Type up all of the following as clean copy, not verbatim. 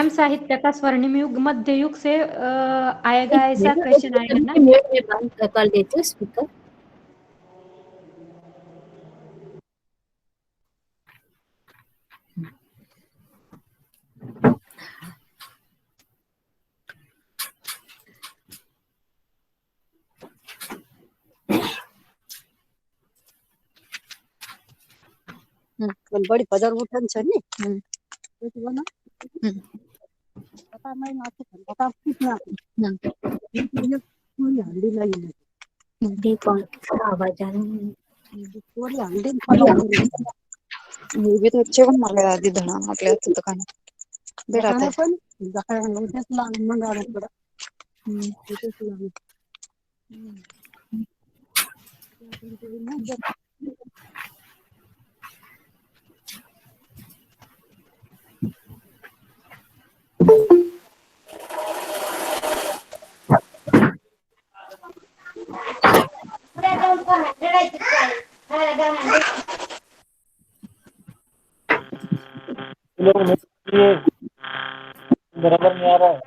Ma'am साहित्य का स्वर्णिम युग मध्य युग से आएगा, ऐसा क्वेश्चन आएगा ना? मैं बंद कर देती हूँ स्पीकर। बड़ी पदर उठन छ नि त्यसो गर्न पता नै माथि पता कितना ये पूरी हंडी लगी भी कौन आवाज आ रही पूरी हंडी पता मी बी त्याचे पण मला आधी धणा आपल्या दुकान बेटा पण जाका तेच लाग मंगार पड तेच लाग बराबर नहीं आ रहा है।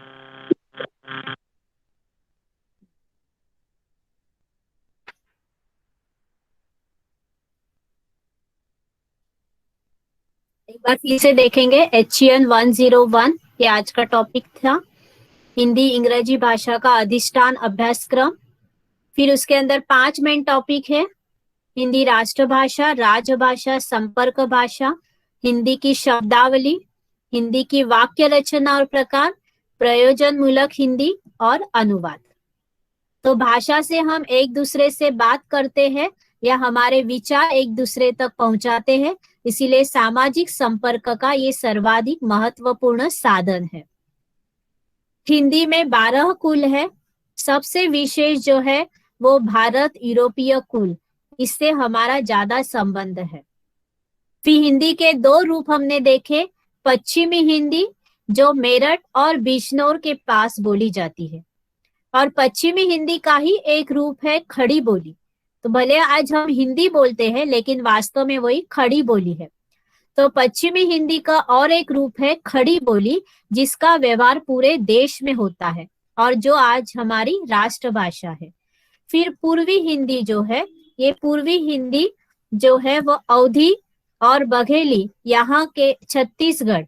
एक बार फिर से देखेंगे HCN 101, ये आज का टॉपिक था, हिंदी इंग्रजी भाषा का अधिष्ठान अभ्यासक्रम। फिर उसके अंदर 5 मेन टॉपिक है, हिंदी राष्ट्रभाषा, राजभाषा, संपर्क भाषा, हिंदी की शब्दावली, हिंदी की वाक्य रचना और प्रकार, प्रयोजन मूलक हिंदी और अनुवाद। तो भाषा से हम एक दूसरे से बात करते हैं या हमारे विचार एक दूसरे तक पहुंचाते हैं, इसीलिए सामाजिक संपर्क का ये सर्वाधिक महत्वपूर्ण साधन है। हिंदी में 12 कुल है, सबसे विशेष जो है वो भारत यूरोपीय कुल, इससे हमारा ज्यादा संबंध है। फिर हिंदी के 2 रूप हमने देखे, पश्चिमी हिंदी जो मेरठ और बिजनौर के पास बोली जाती है, और पश्चिमी हिंदी का ही एक रूप है खड़ी बोली। तो भले आज हम हिंदी बोलते हैं लेकिन वास्तव में वही खड़ी बोली है। तो पश्चिमी हिंदी का और एक रूप है खड़ी बोली, जिसका व्यवहार पूरे देश में होता है और जो आज हमारी राष्ट्रभाषा है। फिर पूर्वी हिंदी जो है, ये पूर्वी हिंदी जो है वो अवधी और बघेली, यहाँ के छत्तीसगढ़,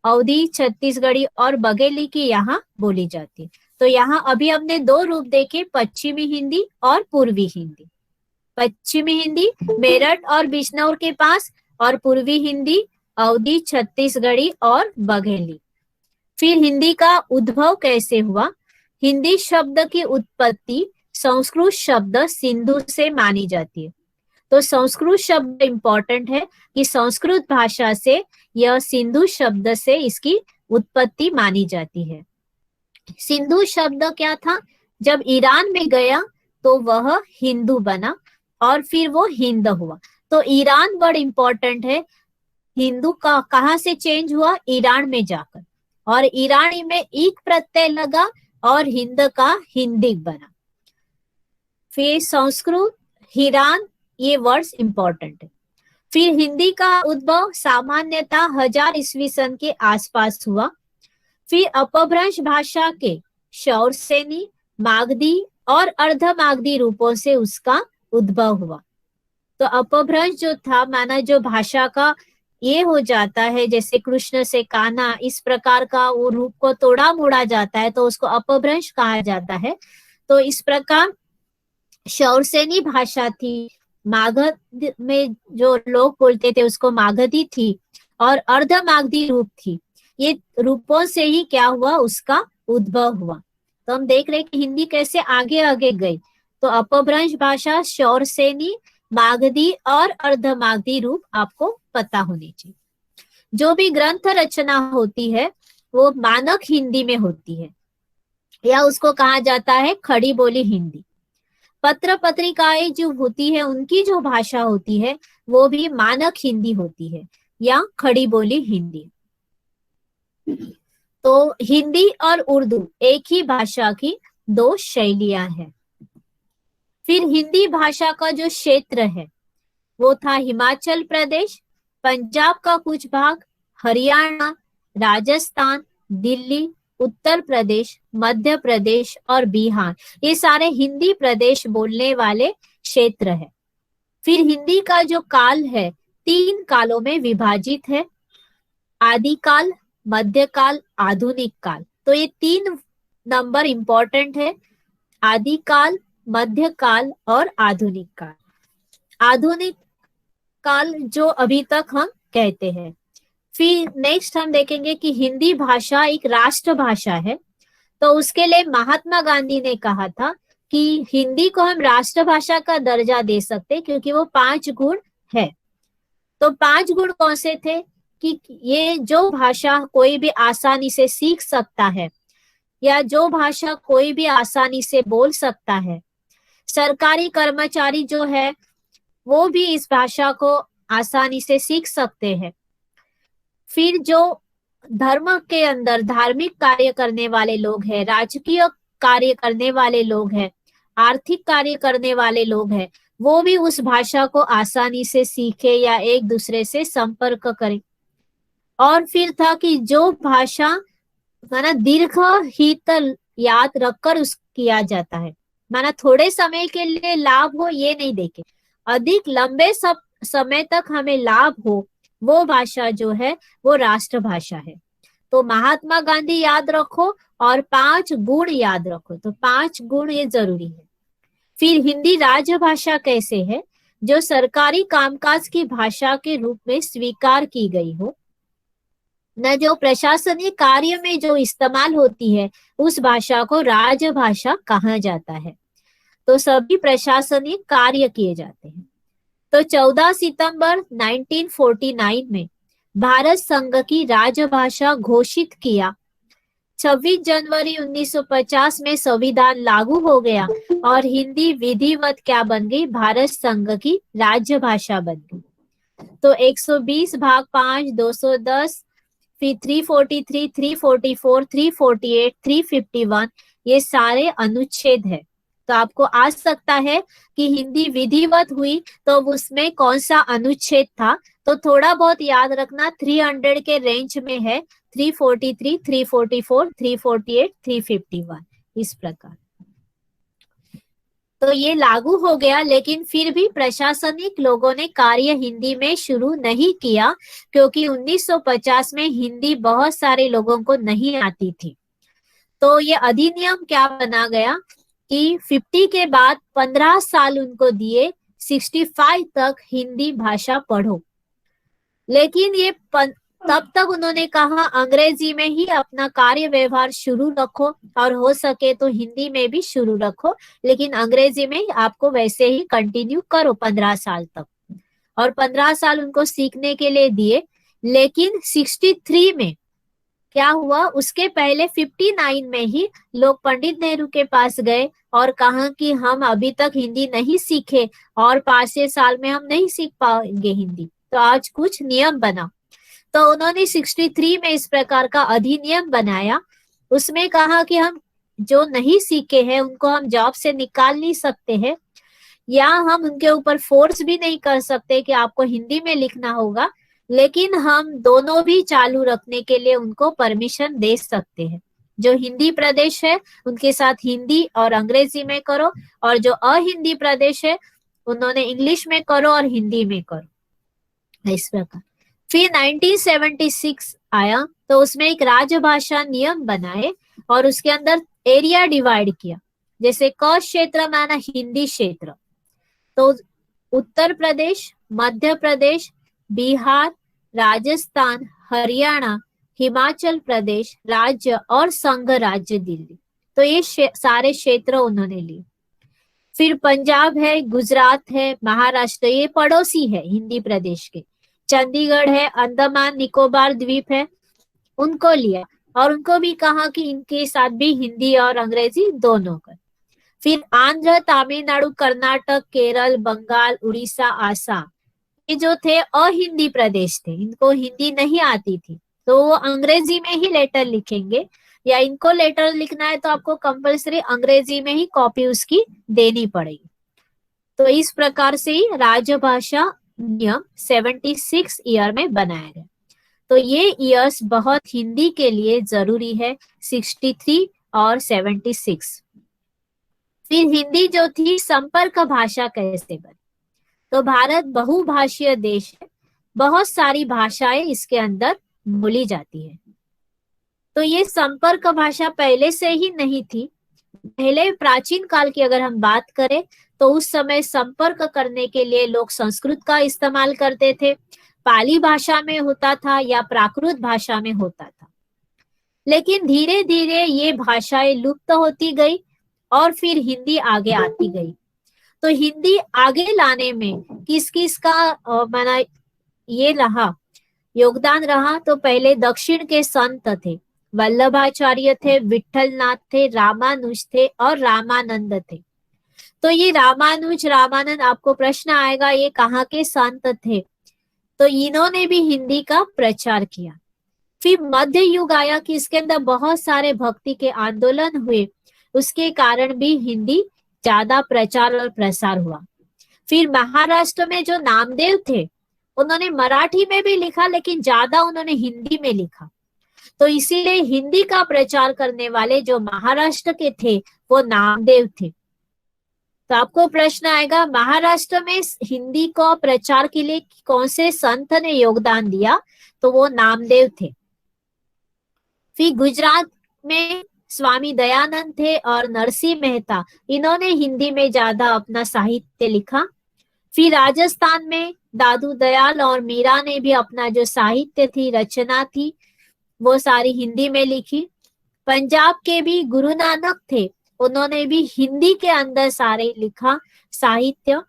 अवधी, छत्तीसगढ़ी और बघेली की यहाँ बोली जाती है। तो यहाँ अभी हमने 2 रूप देखे, पश्चिमी हिंदी और पूर्वी हिंदी। पश्चिमी हिंदी मेरठ और बिजनौर के पास, और पूर्वी हिंदी अवधी, छत्तीसगढ़ी और बघेली। फिर हिंदी का उद्भव कैसे हुआ? हिंदी शब्द की उत्पत्ति संस्कृत शब्द सिंधु से मानी जाती है। तो संस्कृत शब्द इंपॉर्टेंट है कि संस्कृत भाषा से यह सिंधु शब्द से इसकी उत्पत्ति मानी जाती है। सिंधु शब्द क्या था? जब ईरान में गया तो वह हिंदू बना और फिर वो हिंद हुआ। तो ईरान वर्ड इंपॉर्टेंट है, हिंदू का कहाँ से चेंज हुआ? ईरान में जाकर, और ईरानी में ईक प्रत्यय लगा और हिंद का हिंदी बना। फिर संस्कृत, हीरान, ये वर्ड्स इंपॉर्टेंट है। फिर हिंदी का उद्भव सामान्यतः 1000 ईस्वी सन के आसपास हुआ। फिर अपभ्रंश भाषा के शौरसेनी, मागधी और अर्धमागधी रूपों से उसका उद्भव हुआ। तो अपभ्रंश जो था, माना जो भाषा का ये हो जाता है, जैसे कृष्ण से कान्हा, इस प्रकार का वो रूप को तोड़ा मोड़ा जाता है तो उसको अपभ्रंश कहा जाता है। तो इस प्रकार शौरसेनी भाषा थी, मागध में जो लोग बोलते थे उसको मागधी थी, और अर्धमागधी रूप थी। ये रूपों से ही क्या हुआ? उसका उद्भव हुआ। तो हम देख रहे हैं कि हिंदी कैसे आगे आगे गई। तो अपभ्रंश भाषा, शौरसेनी, मागधी और अर्धमागधी रूप आपको पता होनी चाहिए। जो भी ग्रंथ रचना होती है वो मानक हिंदी में होती है, या उसको कहा जाता है खड़ी बोली हिंदी। पत्र पत्रिकाएं जो होती है उनकी जो भाषा होती है वो भी मानक हिंदी होती है या खड़ी बोली हिंदी। तो हिंदी और उर्दू एक ही भाषा की 2 शैलियां हैं। फिर हिंदी भाषा का जो क्षेत्र है वो था हिमाचल प्रदेश, पंजाब का कुछ भाग, हरियाणा, राजस्थान, दिल्ली, उत्तर प्रदेश, मध्य प्रदेश और बिहार, ये सारे हिंदी प्रदेश बोलने वाले क्षेत्र है। फिर हिंदी का जो काल है 3 कालों में विभाजित है, आदिकाल, मध्यकाल, आधुनिक काल। तो ये 3 नंबर इंपॉर्टेंट है, आदिकाल, मध्यकाल और आधुनिक काल। आधुनिक काल जो अभी तक हम कहते हैं। फिर नेक्स्ट हम देखेंगे कि हिंदी भाषा एक राष्ट्र भाषा है, तो उसके लिए महात्मा गांधी ने कहा था कि हिंदी को हम राष्ट्रभाषा का दर्जा दे सकते क्योंकि वो 5 गुण है। तो 5 गुण कौन से थे कि ये जो भाषा कोई भी आसानी से सीख सकता है या जो भाषा कोई भी आसानी से बोल सकता है, सरकारी कर्मचारी जो है वो भी इस भाषा को आसानी से सीख सकते हैं। फिर जो धर्म के अंदर धार्मिक कार्य करने वाले लोग हैं, राजकीय कार्य करने वाले लोग हैं, आर्थिक कार्य करने वाले लोग हैं, वो भी उस भाषा को आसानी से सीखे या एक दूसरे से संपर्क करें। और फिर था कि जो भाषा माना दीर्घ हित याद रखकर उस किया जाता है, माना थोड़े समय के लिए लाभ हो ये नहीं देखे, अधिक लंबे समय तक हमें लाभ हो, वो भाषा जो है वो राष्ट्रभाषा है। तो महात्मा गांधी याद रखो और 5 गुण याद रखो, तो 5 गुण ये जरूरी है। फिर हिंदी राजभाषा कैसे है, जो सरकारी कामकाज की भाषा के रूप में स्वीकार की गई हो, न जो प्रशासनिक कार्य में जो इस्तेमाल होती है उस भाषा को राजभाषा कहा जाता है। तो सभी प्रशासनिक कार्य किए जाते हैं। तो 14 सितंबर 1949 में भारत संघ की राजभाषा घोषित किया। 26 जनवरी 1950 में संविधान लागू हो गया और हिंदी विधिवत क्या बन गई, भारत संघ की राजभाषा बन गई। तो 120 भाग 5, 210, फिर 343, 344, 348, 351 ये सारे अनुच्छेद है। तो आपको आ सकता है कि हिंदी विधिवत हुई तो उसमें कौन सा अनुच्छेद था, तो थोड़ा बहुत याद रखना 300 के रेंज में है, 343, 344, 348, 351 इस प्रकार। तो ये लागू हो गया, लेकिन फिर भी प्रशासनिक लोगों ने कार्य हिंदी में शुरू नहीं किया क्योंकि 1950 में हिंदी बहुत सारे लोगों को नहीं आती थी। तो ये अधिनियम क्या बना गया कि 50 के बाद 15 साल उनको दिए, 65 तक हिंदी भाषा पढ़ो। लेकिन ये तब तक उन्होंने कहा अंग्रेजी में ही अपना कार्य व्यवहार शुरू रखो और हो सके तो हिंदी में भी शुरू रखो, लेकिन अंग्रेजी में आपको वैसे ही कंटिन्यू करो 15 साल तक। और 15 साल उनको सीखने के लिए दिए। लेकिन 63 में क्या हुआ, उसके पहले 59 में ही लोग पंडित नेहरू के पास गए और कहा कि हम अभी तक हिंदी नहीं सीखे और 5 साल में हम नहीं सीख पाएंगे हिंदी, तो आज कुछ नियम बना। तो उन्होंने 63 में इस प्रकार का अधिनियम बनाया। उसमें कहा कि हम जो नहीं सीखे हैं उनको हम जॉब से निकाल नहीं सकते हैं या हम उनके ऊपर फोर्स भी नहीं कर सकते कि आपको हिंदी में लिखना होगा, लेकिन हम दोनों भी चालू रखने के लिए उनको परमिशन दे सकते हैं। जो हिंदी प्रदेश है उनके साथ हिंदी और अंग्रेजी में करो, और जो अहिंदी प्रदेश है उन्होंने इंग्लिश में करो और हिंदी में करो, इस प्रकार। फिर 1976 आया तो उसमें एक राजभाषा नियम बनाए और उसके अंदर एरिया डिवाइड किया। जैसे क क्षेत्र माना हिंदी क्षेत्र, तो उत्तर प्रदेश, मध्य प्रदेश, बिहार, राजस्थान, हरियाणा, हिमाचल प्रदेश राज्य और संघ राज्य दिल्ली, तो ये सारे क्षेत्र उन्होंने लिए। फिर पंजाब है, गुजरात है, महाराष्ट्र, ये पड़ोसी है हिंदी प्रदेश के। चंडीगढ़ है, अंडमान निकोबार द्वीप है, उनको लिया और उनको भी कहा कि इनके साथ भी हिंदी और अंग्रेजी दोनों कर। फिर आंध्र, तमिलनाडु, कर्नाटक, केरल, बंगाल, उड़ीसा, आसाम, ये जो थे अहिंदी प्रदेश थे, इनको हिंदी नहीं आती थी, तो वो अंग्रेजी में ही लेटर लिखेंगे, या इनको लेटर लिखना है तो आपको कंपल्सरी अंग्रेजी में ही कॉपी उसकी देनी पड़ेगी। तो इस प्रकार से ही राजभाषा नियम 76 ईयर में बनाया गया। तो तो ये ईयर्स बहुत हिंदी के लिए जरूरी है, 63 और 76। फिर हिंदी जो थी संपर्क भाषा कैसे बनी? तो भारत बहुभाषीय देश है, बहुत सारी भाषाएं इसके अंदर बोली जाती है। तो ये संपर्क भाषा पहले से ही नहीं थी। पहले प्राचीन काल की अगर हम बात करें तो उस समय संपर्क करने के लिए लोग संस्कृत का इस्तेमाल करते थे, पाली भाषा में होता था या प्राकृत भाषा में होता था। लेकिन धीरे धीरे ये भाषाएं लुप्त होती गई और फिर हिंदी आगे आती गई। तो हिंदी आगे लाने में किस किस का माना ये रहा योगदान रहा? तो पहले दक्षिण के संत थे, वल्लभाचार्य थे, विठलनाथ थे, रामानुज थे और रामानंद थे। तो ये रामानुज रामानंद, आपको प्रश्न आएगा ये कहाँ के संत थे? तो इन्होंने भी हिंदी का प्रचार किया। फिर मध्य युग आया कि इसके अंदर बहुत सारे भक्ति के आंदोलन हुए, उसके कारण भी हिंदी ज्यादा प्रचार और प्रसार हुआ। फिर महाराष्ट्र में जो नामदेव थे उन्होंने मराठी में भी लिखा, लेकिन ज्यादा उन्होंने हिंदी में लिखा। तो इसीलिए हिंदी का प्रचार करने वाले जो महाराष्ट्र के थे वो नामदेव थे। तो आपको प्रश्न आएगा महाराष्ट्र में हिंदी को प्रचार के लिए कौन से संत ने योगदान दिया? तो वो नामदेव थे। फिर गुजरात में स्वामी दयानंद थे और नरसिंह मेहता, इन्होंने हिंदी में ज्यादा अपना साहित्य लिखा। फिर राजस्थान में दादू दयाल और मीरा ने भी अपना जो साहित्य थी, रचना थी, वो सारी हिंदी में लिखी। पंजाब के भी गुरु नानक थे, उन्होंने भी हिंदी के अंदर सारे लिखा साहित्य।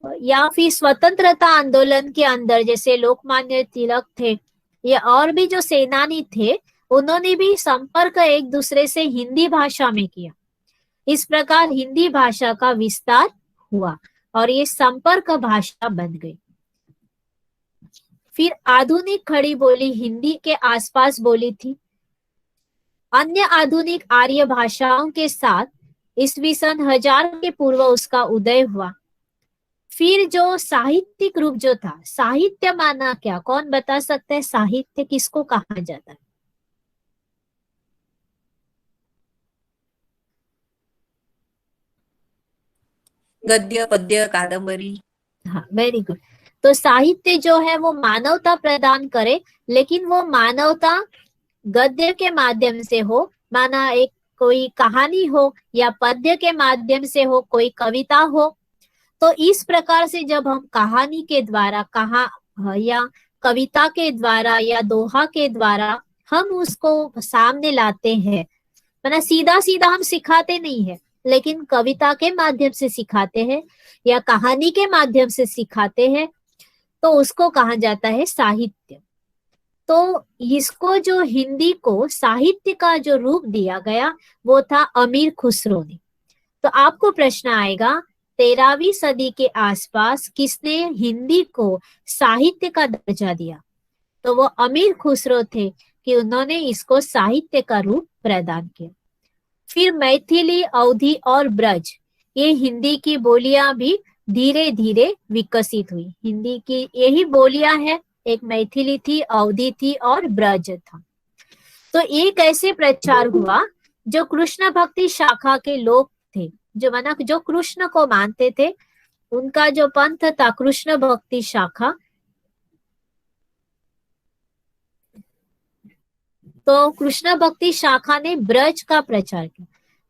या फिर स्वतंत्रता आंदोलन के अंदर जैसे लोकमान्य तिलक थे या और भी जो सेनानी थे, उन्होंने भी संपर्क एक दूसरे से हिंदी भाषा में किया। इस प्रकार हिंदी भाषा का विस्तार हुआ और ये संपर्क भाषा बन गई। फिर आधुनिक खड़ी बोली हिंदी के आसपास बोली थी। अन्य आधुनिक आर्य भाषाओं के साथ ईस्वी सन 1000 के पूर्व उसका उदय हुआ। फिर जो साहित्यिक रूप जो था, साहित्य माना क्या? कौन बता सकता है साहित्य किसको कहा जाता है? गद्य, पद्य, कादंबरी। हाँ, वेरी गुड। तो साहित्य जो है वो मानवता प्रदान करे, लेकिन वो मानवता गद्य के माध्यम से हो, माना एक कोई कहानी हो, या पद्य के माध्यम से हो, कोई कविता हो। तो इस प्रकार से जब हम कहानी के द्वारा या कविता के द्वारा या दोहा के द्वारा हम उसको सामने लाते हैं, माना सीधा सीधा हम सिखाते नहीं है, लेकिन कविता के माध्यम से सिखाते हैं या कहानी के माध्यम से सिखाते हैं, तो उसको कहा जाता है साहित्य। तो इसको जो हिंदी को साहित्य का जो रूप दिया गया वो था अमीर खुसरो ने। तो आपको प्रश्न आएगा 13वीं सदी के आसपास किसने हिंदी को साहित्य का दर्जा दिया? तो वो अमीर खुसरो थे कि उन्होंने इसको साहित्य का रूप प्रदान किया। फिर मैथिली, अवधी और ब्रज, ये हिंदी की बोलियां भी धीरे धीरे विकसित हुई। हिंदी की यही बोलियां हैं, एक मैथिली थी, अवधी थी और ब्रज था। तो एक ऐसे प्रचार हुआ जो कृष्ण भक्ति शाखा के लोग थे, जो माना जो कृष्ण को मानते थे, उनका जो पंथ था कृष्ण भक्ति शाखा। तो कृष्ण भक्ति शाखा ने ब्रज का प्रचार किया।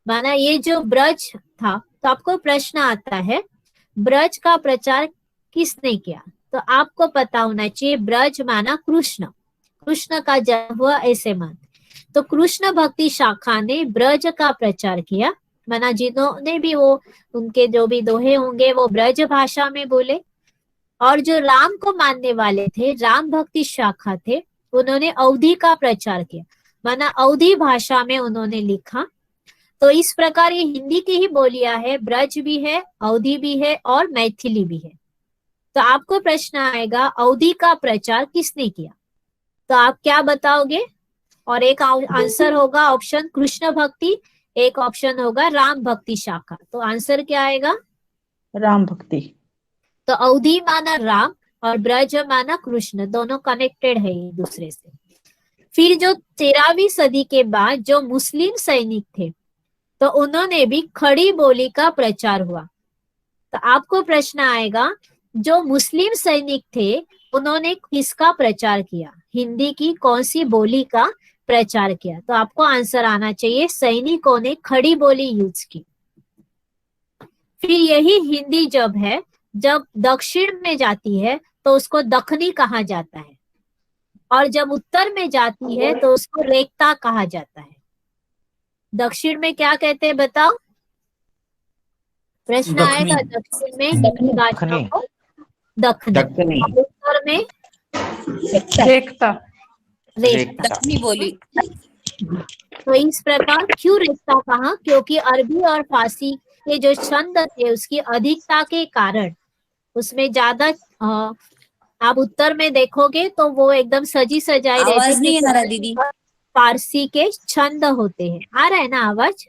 माना ये जो ब्रज था, तो आपको प्रश्न आता है ब्रज का प्रचार किसने किया? तो आपको पता होना चाहिए ब्रज माना कृष्ण, कृष्ण का जन्म हुआ ऐसे मान। तो कृष्ण भक्ति शाखा ने ब्रज का प्रचार किया, माना जिन्होंने भी वो उनके जो भी दोहे होंगे वो ब्रज भाषा में बोले। और जो राम को मानने वाले थे, राम भक्ति शाखा थे, उन्होंने अवधी का प्रचार किया, माना अवधी भाषा में उन्होंने लिखा। तो इस प्रकार ये हिंदी की ही बोलियां है, ब्रज भी है, अवधी भी है और मैथिली भी है। तो आपको प्रश्न आएगा अवधी का प्रचार किसने किया? तो आप क्या बताओगे? और एक आंसर होगा ऑप्शन कृष्ण भक्ति, एक ऑप्शन होगा राम भक्ति शाखा। तो आंसर क्या आएगा? राम भक्ति। तो अवधी माना राम और ब्रज माना कृष्ण, दोनों कनेक्टेड है एक दूसरे से। फिर जो 13वीं सदी के बाद जो मुस्लिम सैनिक थे, तो उन्होंने भी खड़ी बोली का प्रचार हुआ। तो आपको प्रश्न आएगा, जो मुस्लिम सैनिक थे उन्होंने किसका प्रचार किया, हिंदी की कौन सी बोली का प्रचार किया? तो आपको आंसर आना चाहिए, सैनिकों ने खड़ी बोली यूज की। फिर यही हिंदी जब दक्षिण में जाती है तो उसको दखनी कहा जाता है, और जब उत्तर में जाती है तो उसको रेखता कहा जाता है। दक्षिण में क्या कहते हैं बताओ? प्रश्न आएगा, दक्षिण में हिंदी भाषा को दखनी, और उत्तर में रेखता। रेखता। दक्षिणी बोली। तो इस प्रकार क्यों रेखता कहा? क्योंकि अरबी और फारसी के जो छंद थे उसकी अधिकता के कारण उसमें ज्यादा, आप उत्तर में देखोगे तो वो एकदम सजी सजाई रहती आवाज है। नहीं आ रहा दीदी। फारसी के छंद होते हैं। आ रहा है ना आवाज?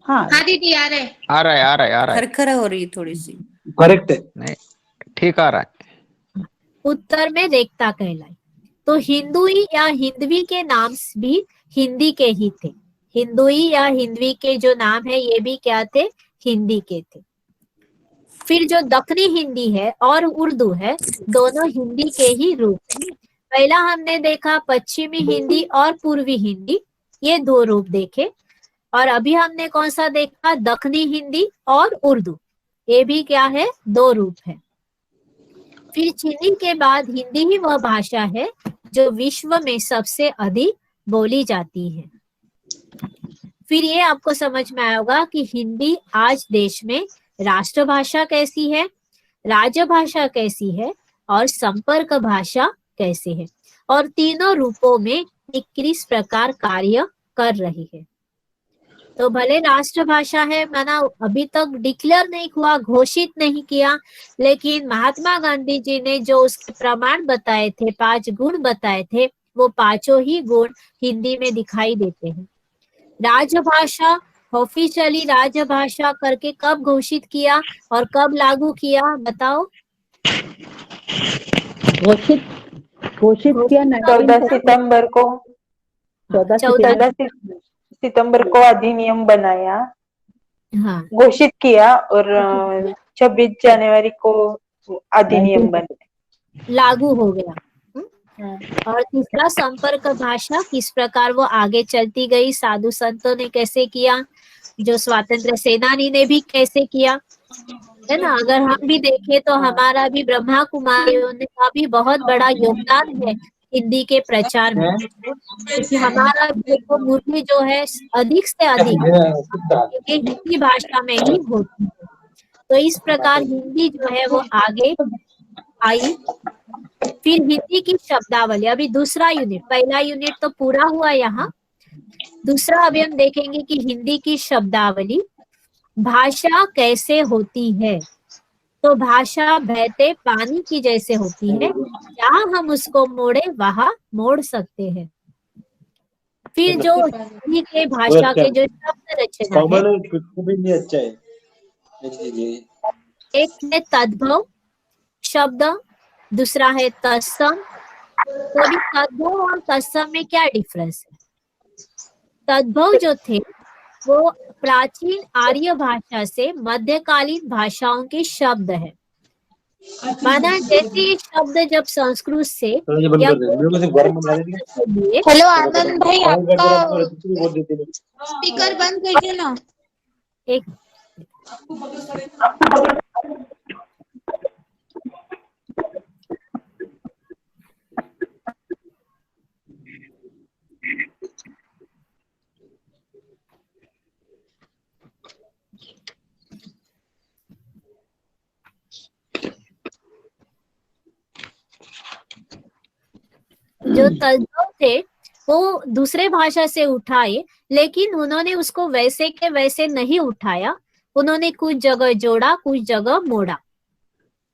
हाँ दीदी आ रहे। आ रहा है आ रहा है आ रहा है। खरखरा हो रही है थोड़ी सी। करेक्ट है। नहीं, ठीक आ रहा है। उत्तर में रेखता कहलाई। तो हिंदुई या हिंदवी के नाम भी हिंदी के ही थे। हिंदुई या हिंदवी के जो नाम है ये भी क्या थे? हिंदी के थे। फिर जो दक्षिणी हिंदी है और उर्दू है, दोनों हिंदी के ही रूप हैं। पहला हमने देखा पश्चिमी हिंदी और पूर्वी हिंदी, ये दो रूप देखे। और अभी हमने कौन सा देखा? दक्षिणी हिंदी और उर्दू, ये भी क्या है? दो रूप है। फिर चीनी के बाद हिंदी ही वह भाषा है जो विश्व में सबसे अधिक बोली जाती है। फिर ये आपको समझ में आएगा कि हिंदी आज देश में राष्ट्रभाषा कैसी है, राजभाषा कैसी है और संपर्क भाषा कैसे है, और तीनों रूपों में किस प्रकार कार्य कर रही है। तो भले राष्ट्रभाषा है, माना अभी तक डिक्लेयर नहीं हुआ, घोषित नहीं किया, लेकिन महात्मा गांधी जी ने जो उसके प्रमाण बताए थे, 5 गुण बताए थे, वो पांचों ही गुण हिंदी में दिखाई देते हैं। राजभाषा ऑफिशियली राजभाषा करके कब घोषित किया और कब लागू किया बताओ? घोषित किया 14 सितंबर को। 14 सितंबर को अधिनियम बनाया, हाँ, घोषित किया, और 26 जनवरी को अधिनियम बना, लागू हो गया। और तीसरा संपर्क भाषा, किस प्रकार वो आगे चलती गई, साधु संतों ने कैसे किया, जो स्वतंत्र सेनानी ने भी कैसे किया, है ना। अगर हम भी देखें तो हमारा भी ब्रह्मा कुमारियों ने का भी बहुत बड़ा योगदान है हिंदी के प्रचार में, क्योंकि हमारा देखो मूर्ति जो है अधिक से अधिक हिंदी भाषा में ही होती है। तो इस प्रकार हिंदी जो है वो आगे आई। फिर हिंदी की शब्दावली, अभी दूसरा यूनिट, पहला यूनिट तो पूरा हुआ यहाँ, दूसरा अभी हम देखेंगे कि हिंदी की शब्दावली, भाषा कैसे होती है। तो भाषा बहते पानी की जैसे होती है, जहाँ हम उसको मोड़े वहां मोड़ सकते हैं। फिर जो हिंदी के भाषा के जो शब्द रचना है, एक है तद्भव शब्द, दूसरा है तत्सम। तो अभी तद्भव और तत्सम में क्या डिफरेंस है? तद्भव जो थे वो प्राचीन आर्य भाषा से मध्यकालीन भाषाओं के शब्द है। माना जैसे ये शब्द जब संस्कृत से या हेलो आनंद भाई, आपका स्पीकर बंद कीजिए ना। एक जो तद्भव थे वो दूसरे भाषा से उठाए, लेकिन उन्होंने उसको वैसे के वैसे नहीं उठाया, उन्होंने कुछ जगह जोड़ा, कुछ जगह मोड़ा।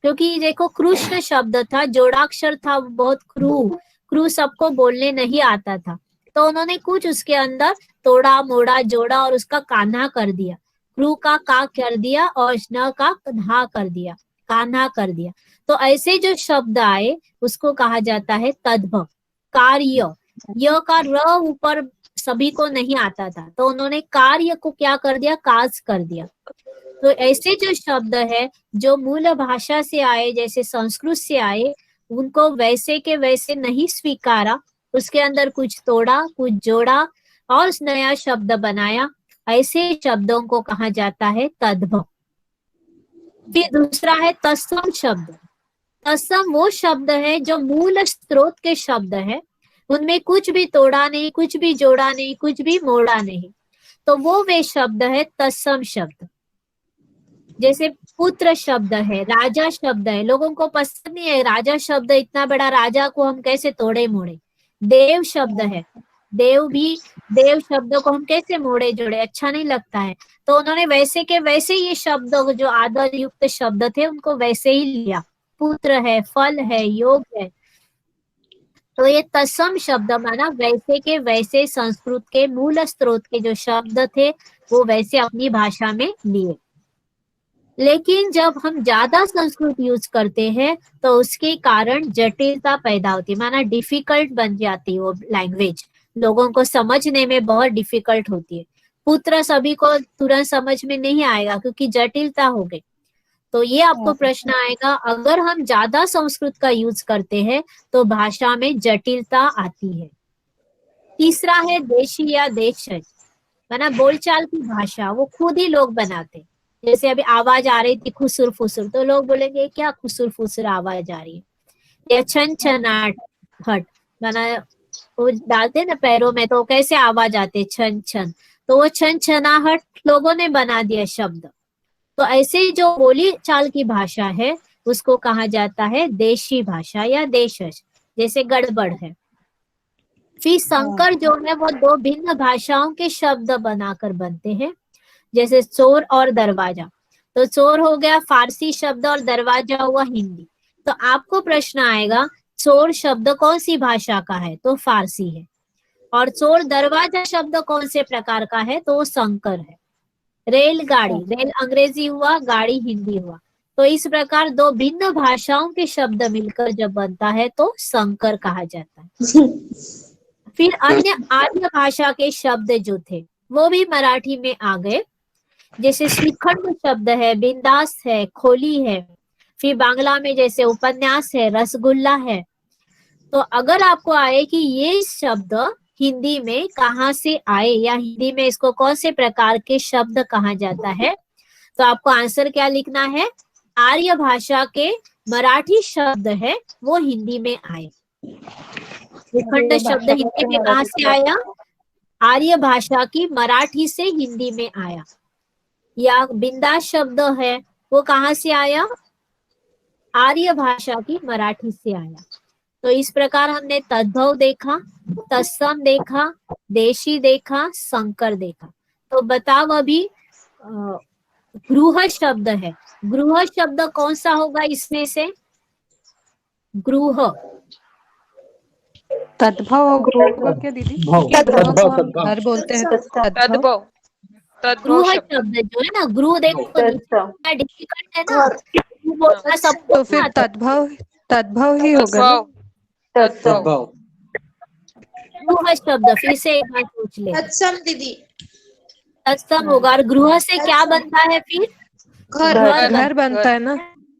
क्योंकि देखो कृष्ण शब्द था, जोड़ाक्षर था, बहुत क्रू सबको बोलने नहीं आता था, तो उन्होंने कुछ उसके अंदर तोड़ा मोड़ा जोड़ा और उसका कान्हा कर दिया, क्रू का का कर दिया और न का हा कर दिया, कान्हा कर दिया। तो ऐसे जो शब्द आए उसको कहा जाता है तद्भव। कार्य, य का र ऊपर सभी को नहीं आता था, तो उन्होंने कार्य को क्या कर दिया, काज कर दिया। तो ऐसे जो शब्द है जो मूल भाषा से आए, जैसे संस्कृत से आए, उनको वैसे के वैसे नहीं स्वीकारा, उसके अंदर कुछ तोड़ा, कुछ जोड़ा और नया शब्द बनाया, ऐसे शब्दों को कहा जाता है तद्भव। फिर दूसरा है तत्सम शब्द। तत्सम वो शब्द है जो मूल स्रोत के शब्द है, उनमें कुछ भी तोड़ा नहीं, कुछ भी जोड़ा नहीं, कुछ भी मोड़ा नहीं, तो वो वे शब्द है तत्सम शब्द। जैसे पुत्र शब्द है, राजा शब्द है, लोगों को पसंद नहीं है राजा शब्द, इतना बड़ा राजा को हम कैसे तोड़े मोड़े। देव शब्द है, देव शब्द को हम कैसे मोड़े जोड़े, अच्छा नहीं लगता है। तो उन्होंने वैसे के वैसे ये शब्द जो आदर युक्त शब्द थे उनको वैसे ही लिया। पुत्र है, फल है, योग है, तो ये तत्सम शब्द माना वैसे के वैसे संस्कृत के मूल स्रोत के जो शब्द थे वो वैसे अपनी भाषा में लिए। लेकिन जब हम ज्यादा संस्कृत यूज करते हैं तो उसके कारण जटिलता पैदा होती है, माना डिफिकल्ट बन जाती है वो लैंग्वेज, लोगों को समझने में बहुत डिफिकल्ट होती है। पुत्र सभी को तुरंत समझ में नहीं आएगा क्योंकि जटिलता हो गई। तो ये आपको प्रश्न आएगा, अगर हम ज्यादा संस्कृत का यूज करते हैं तो भाषा में जटिलता आती है। तीसरा है देशी या देशज, माना बोलचाल की भाषा वो खुद ही लोग बनाते। जैसे अभी आवाज आ रही थी खुसुर फुसुर, तो लोग बोलेंगे क्या खुसुर फुसुर आवाज आ रही है, या छन छनाट हट, माना वो डालते ना पैरों में तो कैसे आवाज आते छन छन, तो वो छन छनाहट लोगों ने बना दिया शब्द। तो ऐसे जो बोली चाल की भाषा है उसको कहा जाता है देशी भाषा या देशज, जैसे गड़बड़ है। फिर संकर जो है वो दो भिन्न भाषाओं के शब्द बनाकर बनते हैं, जैसे चोर और दरवाजा। तो चोर हो गया फारसी शब्द और दरवाजा हुआ हिंदी। तो आपको प्रश्न आएगा चोर शब्द कौन सी भाषा का है, तो फारसी है, और चोर दरवाजा शब्द कौन से प्रकार का है, तो वो संकर है। रेलगाड़ी, रेल अंग्रेजी हुआ, गाड़ी हिंदी हुआ। तो इस प्रकार दो भिन्न भाषाओं के शब्द मिलकर जब बनता है तो संकर कहा जाता है। फिर अन्य आर्य भाषा के शब्द जो थे वो भी मराठी में आ गए, जैसे श्रीखंड शब्द है, बिंदास है, खोली है। फिर बांग्ला में जैसे उपन्यास है, रसगुल्ला है। तो अगर आपको आए कि ये शब्द हिंदी में कहाँ से आए या हिंदी में इसको कौन से प्रकार के शब्द कहा जाता है, तो आपको आंसर क्या लिखना है, आर्य भाषा के मराठी शब्द है वो हिंदी में आए। श्रीखंड शब्द हिंदी में कहाँ से आया, आर्य भाषा की मराठी से हिंदी में आया। या बिंदास शब्द है वो कहाँ से आया, आर्य भाषा की मराठी से आया। तो इस प्रकार हमने तद्भव देखा, तत्सम देखा, देशी देखा, संकर देखा। तो बताओ अभी गृह शब्द है, गृह शब्द कौन सा होगा इसमें से, गृह तद्भव और गृह क्या दीदी, घर बोलते हैं तद्भव। गृह शब्द जो है ना, गृह देखो डिफिकल्ट है ना, बोलना सबको तो फिर तद्भव ही होगा। गृह शब्द फिर से एक बार पूछ ले, तत्सम दीदी, तत्सम होगा। और गृह से क्या बनता है फिर, घर बनता है ना,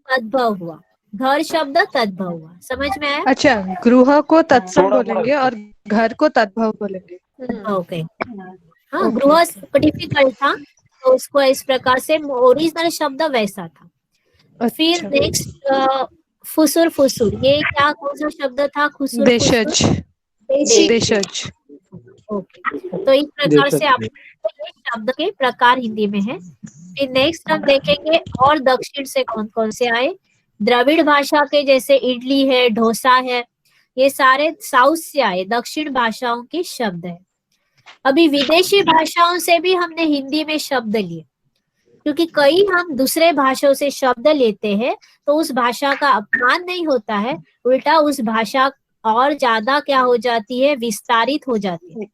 तद्भव हुआ, घर शब्द तद्भव हुआ, समझ में आया। अच्छा, गृह को तत्सम बोलेंगे और घर को तद्भव बोलेंगे। ओके, हाँ, गृह डिफिकल्ट था तो उसको इस प्रकार से, ओरिजिनल शब्द वैसा था। फिर नेक्स्ट फुसुर फुसुर, ये क्या कौन सा शब्द था, खुसुर देशज। ओके, तो इस प्रकार से आप शब्द के प्रकार हिंदी में है। फिर नेक्स्ट हम देखेंगे और दक्षिण से कौन कौन से आए। द्रविड़ भाषा के जैसे इडली है, डोसा है, ये सारे साउथ से आए, दक्षिण भाषाओं के शब्द है। अभी विदेशी भाषाओं से भी हमने हिंदी में शब्द लिए, क्योंकि कई हम दूसरे भाषाओं से शब्द लेते हैं तो उस भाषा का अपमान नहीं होता है, उल्टा उस भाषा और ज्यादा क्या हो जाती है, विस्तारित हो जाती है।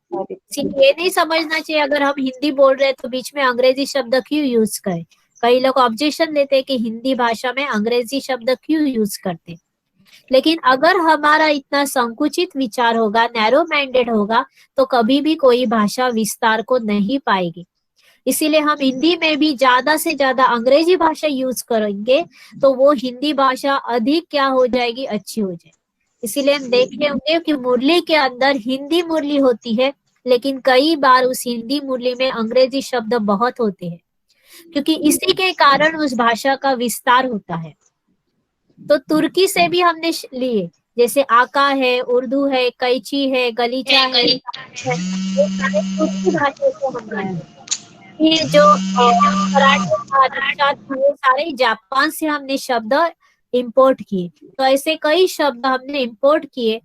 ये नहीं समझना चाहिए अगर हम हिंदी बोल रहे हैं तो बीच में अंग्रेजी शब्द क्यों यूज करें, कई लोग ऑब्जेक्शन देते हैं कि हिंदी भाषा में अंग्रेजी शब्द क्यों यूज करते, लेकिन अगर हमारा इतना संकुचित विचार होगा, नैरो माइंडेड होगा, तो कभी भी कोई भाषा विस्तार को नहीं पाएगी। इसीलिए हम हिंदी में भी ज्यादा से ज्यादा अंग्रेजी भाषा यूज करेंगे तो वो हिंदी भाषा अधिक क्या हो जाएगी, अच्छी हो जाएगी। इसीलिए हम देखे होंगे कि मुरली के अंदर हिंदी मुरली होती है, लेकिन कई बार उस हिंदी मुरली में अंग्रेजी शब्द बहुत होते हैं, क्योंकि इसी के कारण उस भाषा का विस्तार होता है। तो तुर्की से भी हमने लिए, जैसे आका है, उर्दू है, कैची है, गलीचा है, ये सारे तुर्की भाषा से हमने लिए। ये जो ये सारे जापान से हमने शब्द इंपोर्ट किए, तो ऐसे कई शब्द हमने इंपोर्ट किए।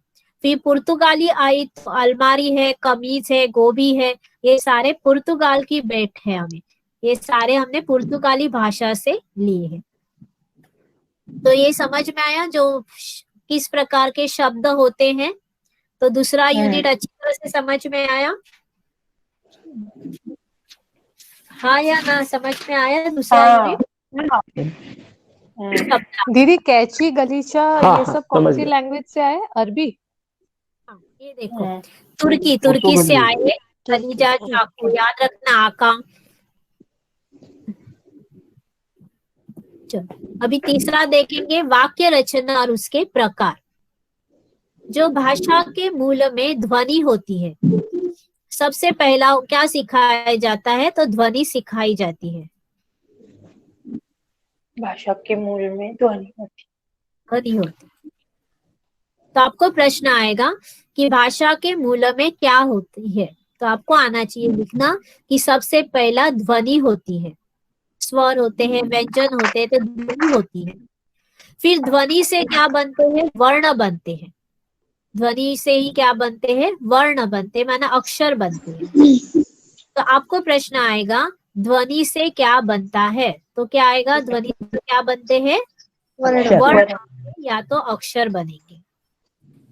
फिर पुर्तगाली आई तो अलमारी है, कमीज है, गोभी है, ये सारे पुर्तगाल की बेट है। हमें ये सारे हमने पुर्तगाली भाषा से लिए हैं। तो ये समझ में आया जो किस प्रकार के शब्द होते हैं। तो दूसरा यूनिट अच्छी तरह से समझ में आया, हाँ या ना, समझ में आया दूसरा यूनिट? दीदी कैची गलीचा हाँ, ये सब समझ कौन सी गया। लैंग्वेज से आए? अरबी? ये देखो तुर्की से आए, गलीचा, चाकू, याद रखना, आका। चलो अभी तीसरा देखेंगे, वाक्य रचना और उसके प्रकार। जो भाषा के मूल में ध्वनि होती है, सबसे पहला क्या सिखाया जाता है, तो ध्वनि सिखाई जाती है। भाषा के मूल में ध्वनि होती ध्वनि होती है। तो आपको प्रश्न आएगा कि भाषा के मूल में क्या होती है, तो आपको आना चाहिए लिखना कि सबसे पहला ध्वनि होती है, स्वर होते हैं, व्यंजन होते हैं, तो ध्वनि होती है। फिर ध्वनि से क्या बनते हैं, वर्ण बनते हैं। ध्वनि से ही क्या बनते हैं, वर्ण बनते हैं, माना अक्षर बनते हैं। तो आपको प्रश्न आएगा ध्वनि से क्या बनता है, तो क्या आएगा, ध्वनि से क्या बनते हैं, वर्ण या तो अक्षर बनेंगे।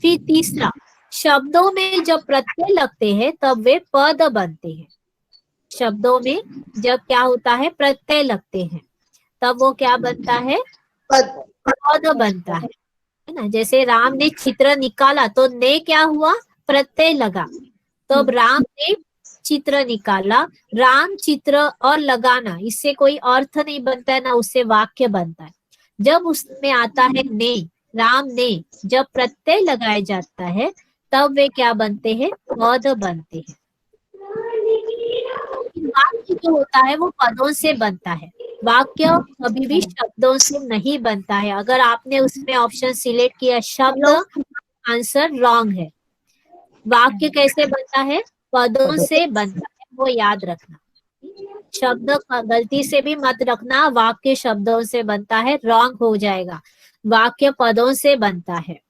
फिर तीसरा, शब्दों में जब प्रत्यय लगते हैं तब वे पद बनते हैं। शब्दों में जब क्या होता है, प्रत्यय लगते हैं, तब वो क्या बनता है, पद बनता है ना। जैसे राम ने चित्र निकाला, तो ने क्या हुआ, प्रत्यय लगा, तो अब राम ने चित्र निकाला। राम चित्र और लगाना, इससे कोई अर्थ नहीं बनता है ना, उससे वाक्य बनता है। जब उसमें आता है ने, राम ने, जब प्रत्यय लगाया जाता है तब वे क्या बनते हैं, पद बनते हैं। वाक्य जो होता है वो पदों से बनता है, वाक्य कभी भी शब्दों से नहीं बनता है। अगर आपने उसमें ऑप्शन सिलेक्ट किया शब्द, आंसर रॉन्ग है। वाक्य कैसे बनता है, पदों से बनता है, वो याद रखना। शब्द गलती से भी मत रखना वाक्य शब्दों से बनता है, रॉन्ग हो जाएगा। वाक्य पदों से बनता है।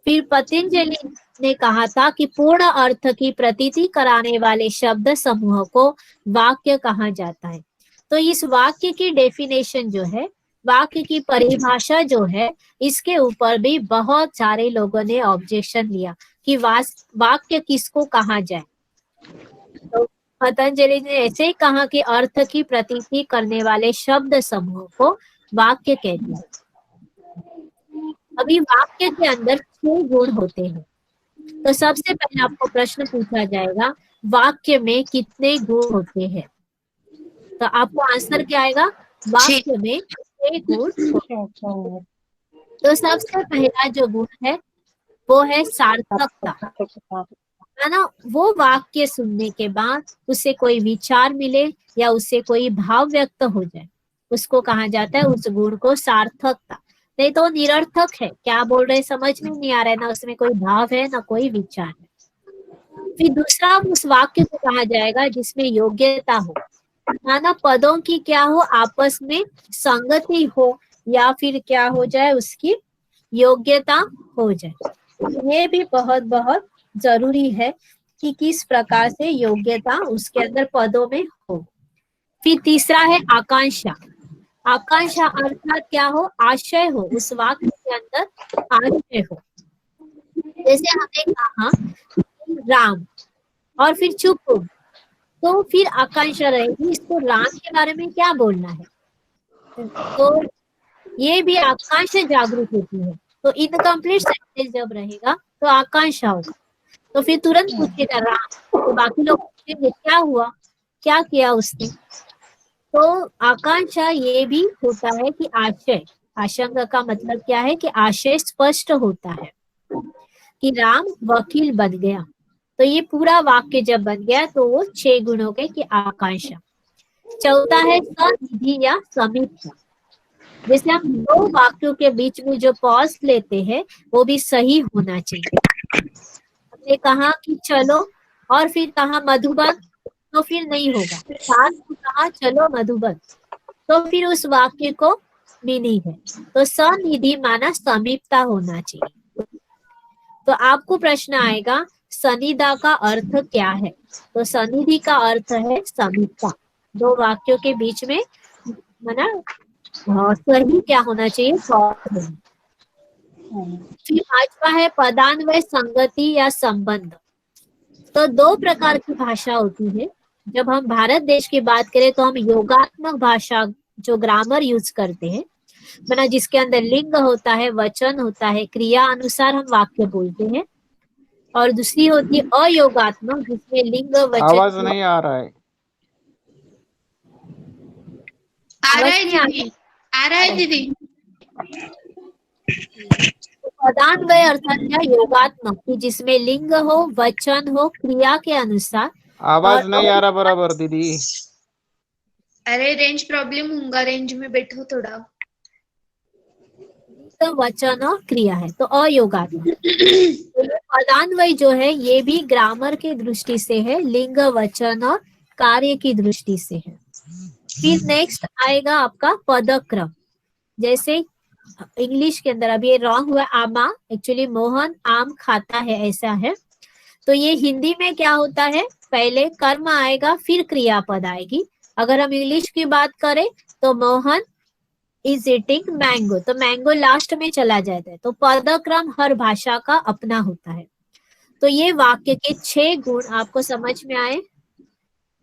फिर पतंजलि ने कहा था कि पूर्ण अर्थ की प्रतीति कराने वाले शब्द समूह को वाक्य कहा जाता है। तो इस वाक्य की डेफिनेशन जो है, वाक्य की परिभाषा जो है, इसके ऊपर भी बहुत सारे लोगों ने ऑब्जेक्शन लिया कि वाक्य किसको कहा जाए। तो पतंजलि ने ऐसे ही कहा कि अर्थ की प्रतीति करने वाले शब्द समूह को वाक्य कहते हैं। अभी वाक्य के अंदर 6 गुण होते हैं। तो सबसे पहले आपको प्रश्न पूछा जाएगा, वाक्य में कितने गुण होते हैं? तो आपको आंसर क्या आएगा, वाक्य में 6 गुण। तो सबसे पहला जो गुण है वो है सार्थकता, है ना। वो वाक्य सुनने के बाद उससे कोई विचार मिले या उससे कोई भाव व्यक्त हो जाए, उसको कहा जाता है, उस गुण को सार्थकता। नहीं तो निरर्थक है, क्या बोल रहे समझ में नहीं आ रहा है, ना उसमें कोई भाव है ना कोई विचार है। फिर दूसरा उस वाक्य को कहा जाएगा जिसमें योग्यता हो, माना पदों की क्या हो, आपस में संगति हो, या फिर क्या हो जाए, उसकी योग्यता हो जाए। ये भी बहुत बहुत जरूरी है कि किस प्रकार से योग्यता उसके अंदर पदों में हो। फिर तीसरा है आकांक्षा। आकांक्षा अर्थात क्या हो, आशय हो, उस वाक्य के अंदर आशय हो। जैसे हमने कहा राम और फिर चुप हो, तो फिर आकांक्षा रहेगी, इसको राम के बारे में क्या बोलना है, तो ये भी आकांक्षा जागरूक होती है। तो इनकम्प्लीट सेंटेंस जब रहेगा तो आकांक्षा होगा। तो फिर तुरंत पूछेगा राम, तो बाकी लोग पूछेंगे क्या हुआ, क्या किया उसने। तो आकांक्षा ये भी होता है कि आशय, आशंका का मतलब क्या है कि आशय स्पष्ट होता है कि राम वकील बन गया। तो ये पूरा वाक्य जब बन गया तो वो 6 गुण हो गए कि आकांक्षा। चौथा है सनिधि या समीक्षा। जैसे हम 2 वाक्यों के बीच में जो पॉज लेते हैं वो भी सही होना चाहिए। हमने कहा कि चलो और फिर कहा मधुबन, तो फिर नहीं होगा। साथ में कहा चलो मधुबन, तो फिर उस वाक्य को मीनिंग है। तो सनिधि माना समीपता होना चाहिए। तो आपको प्रश्न आएगा सनिधा का अर्थ क्या है। तो सनिधि का अर्थ है समीपता। 2 वाक्यों के बीच में माना सही क्या होना चाहिए, फिर 5वां है पदान्वय संगति या संबंध। तो 2 प्रकार की भाषा होती है। जब हम भारत देश की बात करें तो हम योगात्मक भाषा जो ग्रामर यूज करते हैं, माना जिसके अंदर लिंग होता है, वचन होता है, क्रिया अनुसार हम वाक्य बोलते हैं। और दूसरी होती है अयोगात्मक, जिसमें लिंग वचन आवाज नहीं आ रहा है। आ रहा है दीदी, आ रहा है दीदी। पदान्वय अर्थात क्या, योगात्मक, कि जिसमें लिंग हो, वचन हो, क्रिया के अनुसार। आवाज नहीं आ रहा बराबर दीदी। अरे रेंज प्रॉब्लम होगा, रेंज में बैठो थोड़ा। तो वचन और क्रिया है तो अयोगात्मक। तो पदान्वय जो है ये भी ग्रामर की दृष्टि से है, लिंग वचन और कार्य की दृष्टि से है। फिर नेक्स्ट आएगा आपका पदक्रम। जैसे इंग्लिश के अंदर अभी ये रॉन्ग हुआ, आमा, एक्चुअली मोहन आम खाता है ऐसा है। तो ये हिंदी में क्या होता है, पहले कर्म आएगा फिर क्रियापद आएगी। अगर हम इंग्लिश की बात करें तो मोहन इज ईटिंग मैंगो, तो मैंगो लास्ट में चला जाता है। तो पदक्रम हर भाषा का अपना होता है। तो ये वाक्य के 6 गुण आपको समझ में आए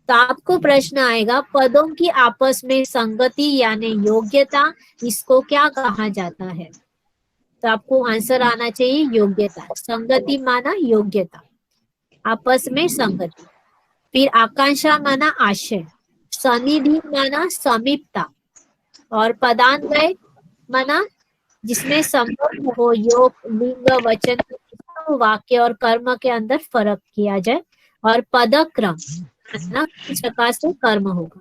तो आपको प्रश्न आएगा पदों की आपस में संगति यानी योग्यता, इसको क्या कहा जाता है। तो आपको आंसर आना चाहिए योग्यता। संगति माना योग्यता, आपस में संगति। फिर आकांक्षा माना आशय, सनिधि माना समीपता, और पदान्वय माना जिसमें संबंध हो, योग, लिंग, वचन, वाक्य और कर्म के अंदर फर्क किया जाए। और पदक्रम माना किस प्रकार से कर्म होगा।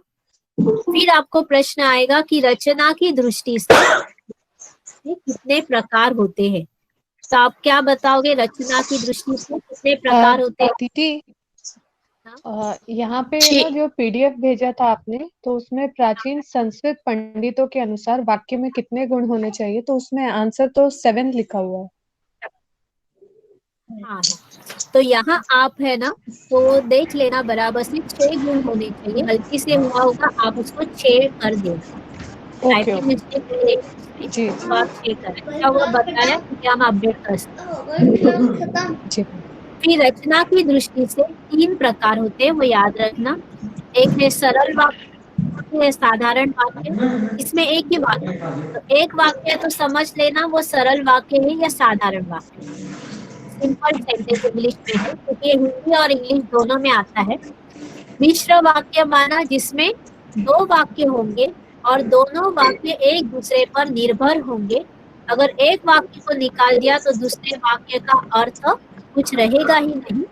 फिर आपको प्रश्न आएगा कि रचना की दृष्टि से कितने प्रकार होते हैं। तो आप क्या बताओगे, रचना की दृष्टि से कितने प्रकार होते हैं? दीदी यहाँ पे ना जो पीडीएफ भेजा था आपने, तो उसमें प्राचीन संस्कृत पंडितों के अनुसार वाक्य में कितने गुण होने चाहिए, तो उसमें आंसर तो 7 लिखा हुआ है। हाँ, तो यहाँ आप है ना, तो देख लेना बराबर से 6 गुण होने चाहिए। गलती से हुआ होगा आप उसको 6 कर देना। टाइपिंग मिस्टेक जी, तो आप 6 करें। क्या हुआ बताया कि हम अपडेट कर सकते। फिर रचना की दृष्टि से 3 प्रकार होते हैं, वो याद रखना। एक है सरल वाक्य है, साधारण वाक्य। इसमें एक ही वाक्य, तो एक वाक्य तो समझ लेना वो सरल वाक्य है या साधारण वाक्य। सिंपल सेंटेंस इंग्लिश में है, क्योंकि हिंदी और इंग्लिश दोनों में आता है। मिश्र वाक्य माना जिसमें 2 वाक्य होंगे और दोनों वाक्य एक दूसरे पर निर्भर होंगे। अगर एक वाक्य को निकाल दिया तो दूसरे वाक्य का अर्थ कुछ रहेगा ही नहीं,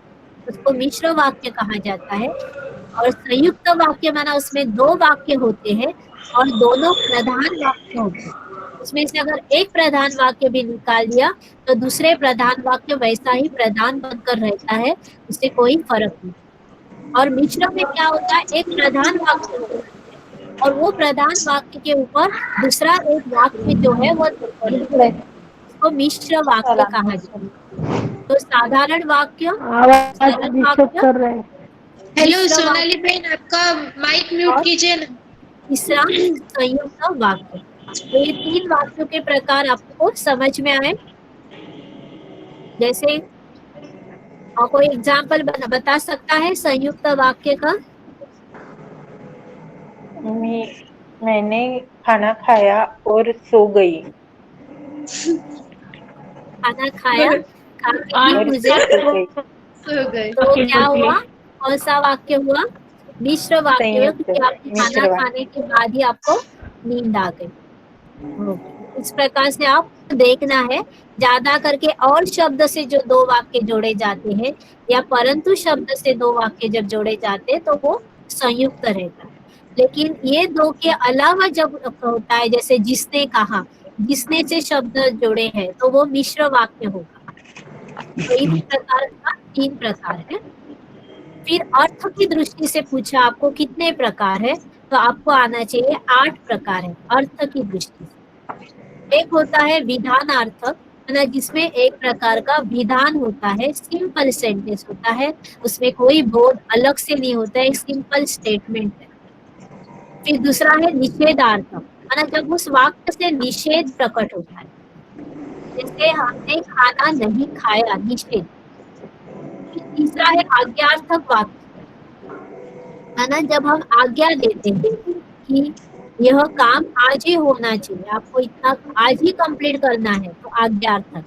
उसको मिश्र वाक्य कहा जाता है। और संयुक्त वाक्य माना उसमें 2 वाक्य होते हैं और दोनों प्रधान वाक्य होते हैं। उसमें से अगर एक प्रधान वाक्य भी निकाल दिया तो दूसरे प्रधान वाक्य वैसा ही प्रधान बनकर रहता है, उससे कोई फर्क नहीं। और मिश्र में क्या होता है, एक प्रधान वाक्य होता है और वो प्रधान वाक्य के ऊपर दूसरा एक वाक्य जो है वो उसको मिश्र वाक्य कहा जाता है। तो साधारण वाक्य, कर रहे हैं। हेलो सोनाली बहन, आपका माइक म्यूट कीजिए ना। तीसरा संयुक्त वाक्य। तो ये 3 वाक्यों के प्रकार आपको समझ में आए। जैसे और कोई एग्जाम्पल बता सकता है संयुक्त वाक्य का? मैंने खाना खाया और सो गई। खाना खाया, खा के भी और मुझे सो गई। सो गए। तो क्या हुआ, कौन सा वाक्य हुआ? मिश्र वाक्य हुआ, संयुक्त क्योंकि आपने खाना मिश्र वाक्य। खाने के बाद ही आपको नींद आ गई। इस प्रकार से आपको देखना है, ज्यादा करके और शब्द से जो दो वाक्य जोड़े जाते हैं या परंतु शब्द से दो वाक्य जब जोड़े जाते हैं तो वो संयुक्त रहता है। लेकिन ये दो के अलावा जब होता है, जैसे जिसने कहा, जिसने से शब्द जोड़े हैं तो वो मिश्र वाक्य होगा। तो इस प्रकार का 3 प्रकार है। फिर अर्थ की दृष्टि से पूछा आपको कितने प्रकार है, तो आपको आना चाहिए 8 प्रकार है अर्थ की दृष्टि से। एक होता है विधानार्थक, है ना, जिसमें एक प्रकार का विधान होता है, सिंपल सेंटेंस होता है, उसमें कोई बोध अलग से नहीं होता है, एक सिंपल स्टेटमेंट है। फिर दूसरा है निषेधार्थक, है ना, जब उस वाक्य से निषेध प्रकट होता है, जैसे हमने खाना नहीं खाया, निषेध। फिर तीसरा है आज्ञार्थक वाक्य, है ना, जब हम आज्ञा देते हैं कि यह काम आज ही होना चाहिए, आपको इतना आज ही कंप्लीट करना है, तो आज्ञार्थक।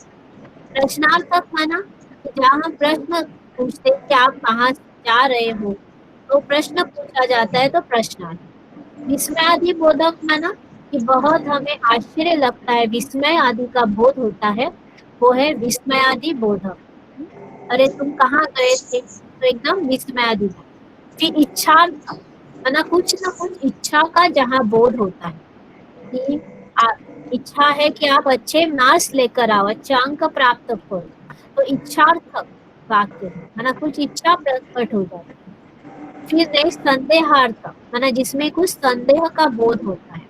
प्रश्नार्थक, है ना, जहाँ हम प्रश्न पूछते हैं कि आप कहाँ जा रहे हो, तो प्रश्न पूछा जाता है, तो प्रश्नार्थ। विस्मय आदि बोधक, है ना, कि बहुत हमें आश्चर्य लगता है, विस्मय आदि का बोध होता है, वो है विस्मय आदि बोधक। अरे तुम कहाँ गए थे, तो एकदम विस्मय आदि। फिर इच्छार्थ, है ना, कुछ इच्छा का जहाँ बोध होता है कि इच्छा है कि आप अच्छे मार्क्स लेकर आओ, अच्छे अंक प्राप्त करो, तो इच्छार्थक वाक्य है ना, कुछ इच्छा प्रकट हो जाती है। फिर नेक्स्ट संदेहार्थक, है ना, जिसमें कुछ संदेह का बोध होता है,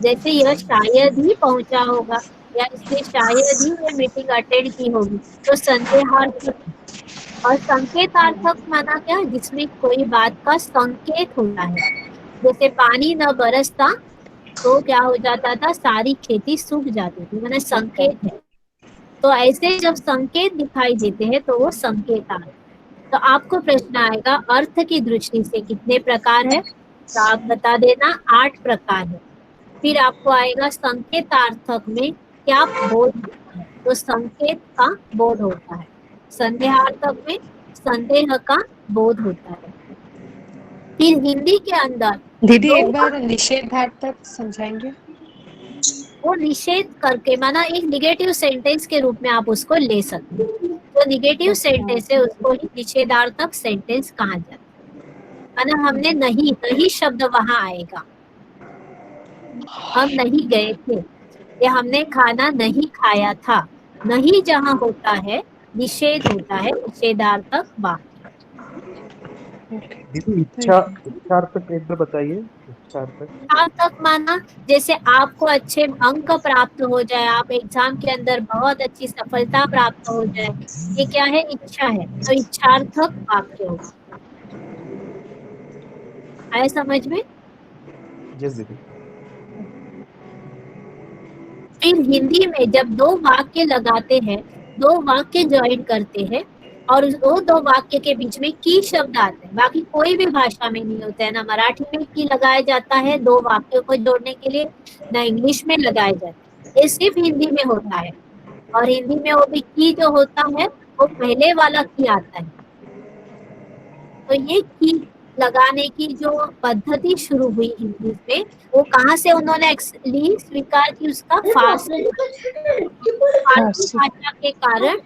जैसे यह शायद ही पहुंचा होगा या इसने शायद ही ये मीटिंग अटेंड की होगी, तो संदेहार्थक। और संकेतार्थक माना क्या, जिसमें कोई बात का संकेत होता है, जैसे पानी न बरसता तो क्या हो जाता था, सारी खेती सूख जाती थी, मैंने संकेत है। तो ऐसे जब संकेत दिखाई देते हैं तो वो संकेतार्थ। तो आपको प्रश्न आएगा अर्थ की दृष्टि से कितने प्रकार है, तो आप बता देना 8 प्रकार है। फिर आपको आएगा संकेतार्थक में क्या बोध होता है, तो संकेत का बोध होता है। संदेहार्थक में संदेह का बोध होता है। फिर हिंदी के अंदर दीदी एक बार निषेधार्थक समझाएंगे? वो निषेध करके माना एक निगेटिव सेंटेंस के रूप में आप उसको ले सकते हैं। जो निगेटिव सेंटेंस है उसको ही निषेधार्थक सेंटेंस कहा जाता है। माना हमने नहीं शब्द वहां आएगा, हम नहीं गए थे या हमने खाना नहीं खाया था। नहीं जहाँ होता है निषेध होता है, निषेधार्थक वाक्य। दीदी इच्छार्थक एक बार बताइए। इच्छार्थक माना जैसे आपको अच्छे अंक प्राप्त हो जाए, आप एग्जाम के अंदर बहुत अच्छी सफलता प्राप्त हो जाए, ये क्या है, इच्छा है, तो इच्छार्थक वाक्य होगा। आया समझ में? यस दीदी। फिर हिंदी में जब दो वाक्य लगाते हैं, दो वाक्य ज्वाइन करते हैं और वो दो वाक्य के बीच में की शब्द आते हैं, बाकी कोई भी भाषा में नहीं होता है, ना मराठी में की लगाया जाता है दो वाक्यों को जोड़ने के लिए, ना इंग्लिश में लगाया जाता है, ये सिर्फ हिंदी में होता है। और हिंदी में वो भी की जो होता है वो पहले वाला की आता है। तो ये की लगाने की जो पद्धति शुरू हुई हिंदी में, वो कहाँ से उन्होंने स्वीकार की, उसका फारसी भाषा के कारण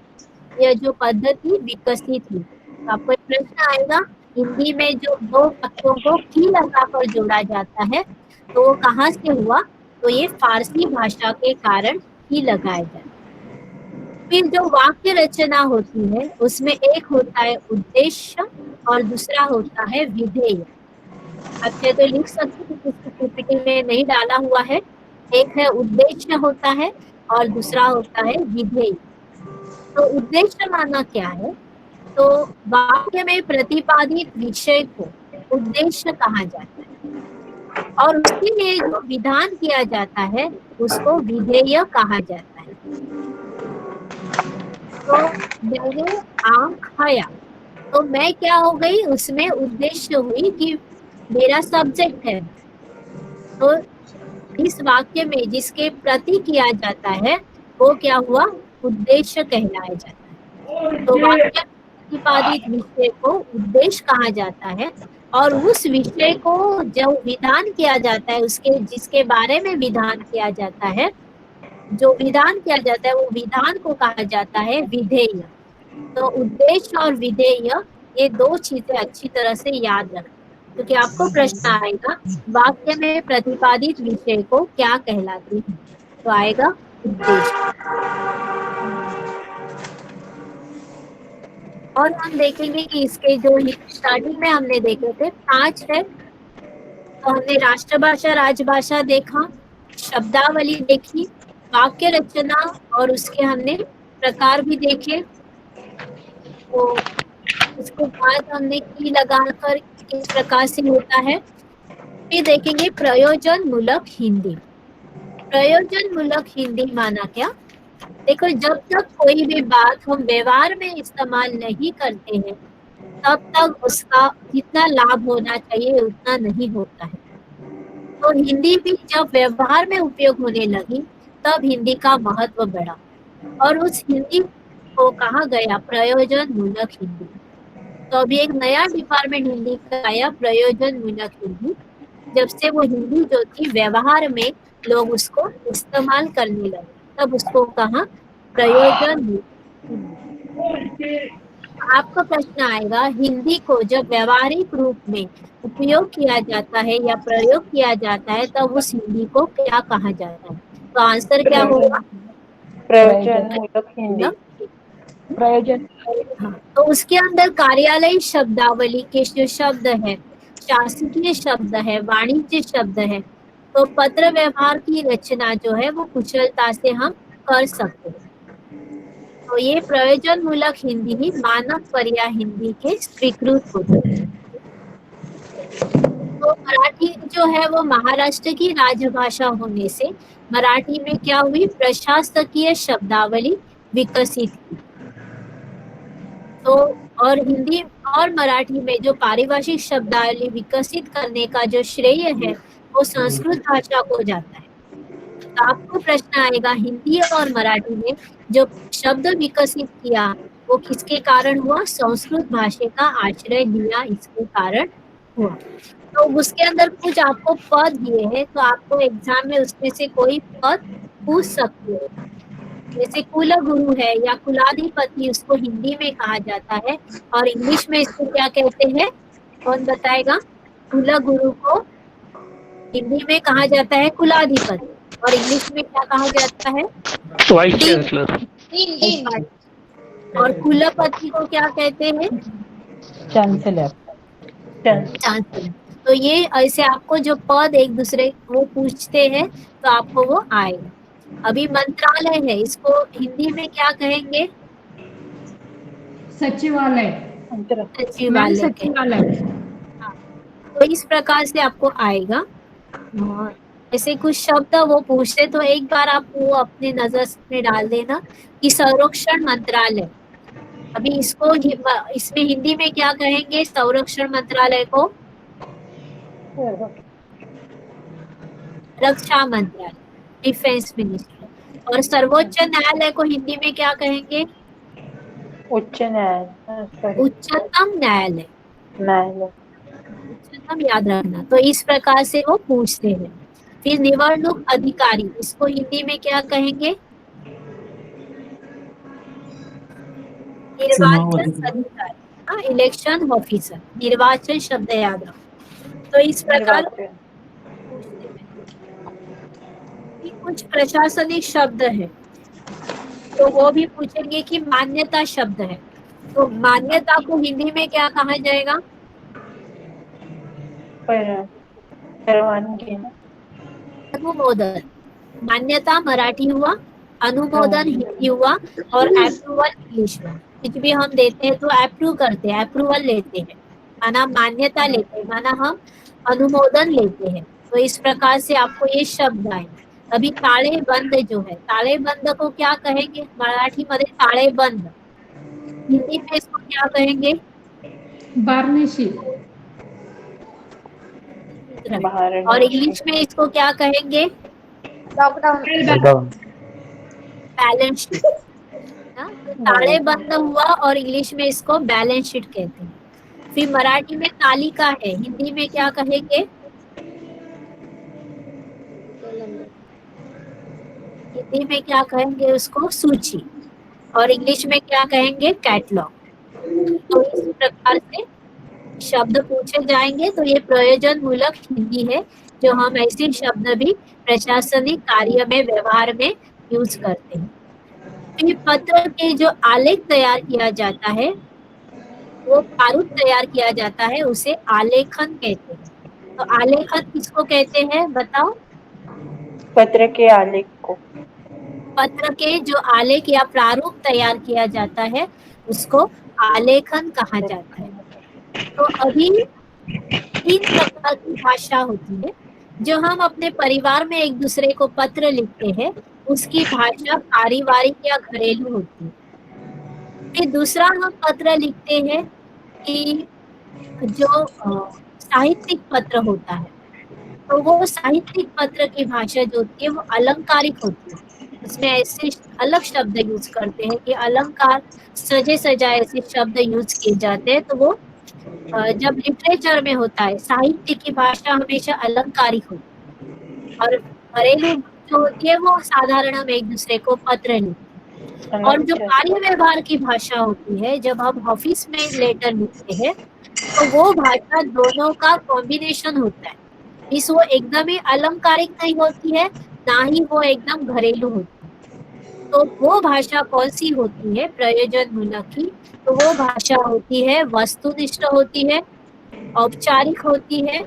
यह जो पद्धति विकसित हुई। तो आपको एक प्रश्न आएगा, हिंदी में जो दो वाक्यों को की लगाकर जोड़ा जाता है तो वो कहाँ से हुआ, तो ये फारसी भाषा के कारण की लगाया जाता है। फिर जो वाक्य रचना होती है उसमें एक होता है उद्देश्य और दूसरा होता है विधेय। अच्छे तो लिख सकते हैं, पीपीटी में नहीं डाला हुआ है। एक है उद्देश्य होता है और दूसरा होता है विधेय। तो उद्देश्य माना क्या है, तो वाक्य में प्रतिपादित विषय को उद्देश्य कहा जाता है और उसके लिए जो विधान किया जाता है उसको विधेय कहा जाता है। तो मैंने आम खाया, तो मैं क्या हो गई, उसमें उद्देश्य हुई कि मेरा सब्जेक्ट है, तो इस वाक्य में जिसके प्रति किया जाता है वो क्या हुआ, उद्देश्य कहलाया जाता है। तो वाक्य में प्रतिपादित विषय को उद्देश्य कहा जाता है, और उस विषय को जो विधान किया जाता है, उसके जिसके बारे में विधान किया जाता है, जो विधान किया जाता है वो विधान को कहा जाता है विधेय। तो उद्देश्य और विधेय ये दो चीजें अच्छी तरह से याद रखें, क्योंकि आपको प्रश्न आएगा वाक्य में प्रतिपादित विषय को क्या कहलाती है। तो आएगा उद्देश्य। और हम देखेंगे कि इसके जो स्टार्टिंग में हमने देखे थे 5 है। तो हमने राष्ट्रभाषा, राजभाषा देखा, शब्दावली देखी, वाक्य रचना और उसके हमने प्रकार भी देखे। तो उसके बाद हमने की लगाकर किस प्रकार से होता है। फिर देखेंगे प्रयोजन मूलक हिंदी। प्रयोजन मूलक हिंदी माना क्या? देखो, जब तक कोई भी बात हम व्यवहार में इस्तेमाल नहीं करते हैं तब तक उसका जितना लाभ होना चाहिए उतना नहीं होता है। तो हिंदी भी जब व्यवहार में उपयोग होने लगी तब हिंदी का महत्व बढ़ा, और उस हिंदी को कहा गया प्रयोजन मूलक हिंदी। तो अभी एक नया डिपार्टमेंट हिंदी का आया, प्रयोजन मूलक हिंदी। जब से वो हिंदी जो थी व्यवहार में लोग उसको इस्तेमाल करने लगे तब उसको कहा प्रयोजन मूलक हिंदी। आपका प्रश्न आएगा, हिंदी को जब व्यवहारिक रूप में उपयोग किया जाता है या प्रयोग किया जाता है तब उस हिंदी को क्या कहा जाता है? तो आंसर क्या होगा? प्रयोजन मूलक हिंदी। प्रयोजन। हाँ, तो उसके अंदर कार्यालय शब्दावली के जो शब्द है, शासकीय शब्द है, वाणिज्य शब्द है, तो पत्र व्यवहार की रचना जो है वो कुशलता से हम कर सकते हैं। तो ये प्रयोजन मूलक हिंदी ही मानक पर्याय हिंदी के स्वीकृत होते हैं। तो मराठी जो है वो महाराष्ट्र की राजभाषा होने से मराठी में क्या हुई, प्रशासकीय शब्दावली विकसित की। तो और हिंदी और मराठी में जो पारिभाषिक शब्दावली विकसित करने का जो श्रेय है वो संस्कृत भाषा को जाता है। तो आपको प्रश्न आएगा, हिंदी और मराठी में जो शब्द विकसित किया वो किसके कारण हुआ? संस्कृत भाषा का आश्रय लिया, इसके कारण हुआ। तो उसके अंदर कुछ आपको पद दिए हैं, तो आपको एग्जाम में उसमें से कोई पद पूछ सकते हो। जैसे कुल गुरु है या कुलाधिपति, उसको हिंदी में कहा जाता है, और इंग्लिश में इसको क्या कहते हैं? कौन बताएगा? कुल गुरु को हिंदी में कहा जाता है कुलाधिपति, और इंग्लिश में क्या कहा जाता है? Vice chancellor. और कुलपति को क्या कहते हैं? चांसलर। चांसलर। तो ये ऐसे आपको जो पद एक दूसरे वो पूछते हैं तो आपको वो आएगा। अभी मंत्रालय है, इसको हिंदी में क्या कहेंगे? सचिवालय। सचिवालय। हाँ, तो इस प्रकार से आपको आएगा। ऐसे कुछ शब्द वो पूछते तो एक बार आप वो अपने नजर में डाल देना कि संरक्षण मंत्रालय। अभी इसको इसमें हिंदी में क्या कहेंगे? संरक्षण मंत्रालय को रक्षा मंत्रालय, डिफेंस मिनिस्ट्री। और सर्वोच्च न्यायालय को हिंदी में क्या कहेंगे? उच्च न्यायालय। उच्चतम न्यायालय। उच्चतम याद रखना। तो इस प्रकार से वो पूछते हैं। फिर निवडणूक अधिकारी, इसको हिंदी में क्या कहेंगे? निर्वाचन अधिकारी। हाँ, इलेक्शन ऑफिसर, निर्वाचन शब्द याद रखो। तो इस प्रकार पूछते हैं। कुछ प्रशासनिक शब्द है तो वो भी पूछेंगे कि मान्यता शब्द है, तो मान्यता को हिंदी में क्या कहा जाएगा? परवानगी। अनुमोदन। मान्यता मराठी हुआ, अनुमोदन हिंदी हुआ, और अप्रूवल इंग्लिश हुआ। कुछ भी हम देते हैं तो अप्रूव करते हैं, अप्रूवल लेते हैं, माना मान्यता लेते हैं, माना हम अनुमोदन लेते हैं। तो इस प्रकार से आपको ये शब्द आए। अभी ताळेबंद जो है, ताळेबंद को क्या कहेंगे? मराठी मध्ये ताळेबंद, हिंदी में इसको क्या कहेंगे? बारनेशी। पत्र है। बाहर और इंग्लिश में इसको क्या कहेंगे? लॉकडाउन। Balance sheet. तो ताले बंद हुआ और इंग्लिश में इसको बैलेंस शीट कहते हैं। फिर मराठी में तालिका है, हिंदी में क्या कहेंगे? हिंदी में क्या कहेंगे उसको? सूची। और इंग्लिश में क्या कहेंगे? कैटलॉग। तो इस प्रकार से शब्द पूछे जाएंगे। तो ये प्रयोजन मूलक हिंदी है जो हम ऐसे शब्द भी प्रशासनिक कार्य में व्यवहार में यूज करते हैं। फिर पत्र के जो आलेख तैयार किया जाता है, वो प्रारूप तैयार किया जाता है, उसे आलेखन कहते हैं। तो आलेखन किसको कहते हैं बताओ? पत्र के आलेख को। पत्र के जो आलेख या प्रारूप तैयार किया जाता है उसको आलेखन कहा जाता है। तो अभी 3 प्रकार की भाषा होती है। जो हम अपने परिवार में एक दूसरे को पत्र लिखते हैं उसकी भाषा पारिवारिक या घरेलू होती है। फिर दूसरा हम पत्र लिखते हैं कि जो साहित्यिक पत्र होता है, तो वो साहित्यिक पत्र की भाषा जो होती है वो अलंकारिक होती है। उसमें ऐसे अलग शब्द यूज करते हैं कि अलंकार, सजे सजाए ऐसे शब्द यूज किए जाते हैं। तो वो जब लिटरेचर में होता है, साहित्य की भाषा हमेशा अलंकारिक होती है। और घरेलू जो होती है वो साधारण हम एक दूसरे को पत्र लिखते हैं। और जो कार्य व्यवहार की भाषा होती है, जब हम ऑफिस में लेटर लिखते हैं तो वो भाषा दोनों का कॉम्बिनेशन होता है। इस वो एकदम ही अलंकारिक नहीं होती है, ना ही वो एकदम घरेलू होती है। तो वो भाषा कौन सी होती है प्रयोजन मूलक की? तो वो भाषा होती है वस्तुनिष्ठ होती है, औपचारिक होती है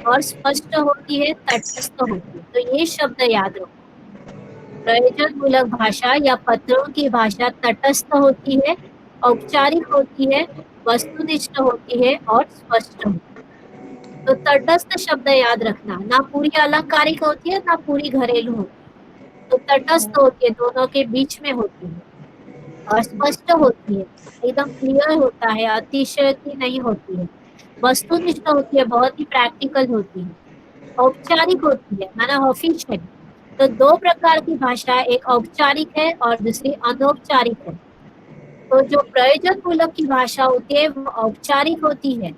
और स्पष्ट होती है, तटस्थ होती है। तो ये शब्द याद रखो। प्रयोजन मूलक भाषा या पत्रों की भाषा तटस्थ होती है, औपचारिक होती है, वस्तुनिष्ठ होती है और स्पष्ट होती है। तो तटस्थ शब्द याद रखना, ना पूरी अलंकारिक होती है ना पूरी घरेलू होती है। तो तटस्थ होती है, दोनों के बीच में होती है। और स्पष्ट होती है, एकदम क्लियर होता है, अतिशयोक्ति नहीं होती है। वस्तुनिष्ठ होती है, बहुत ही प्रैक्टिकल होती है। औपचारिक होती है, माना ऑफिशियल। तो 2 प्रकार की भाषा, एक औपचारिक है और दूसरी अनौपचारिक है। तो जो प्रयोजन मूलक की भाषा होती है वो औपचारिक होती है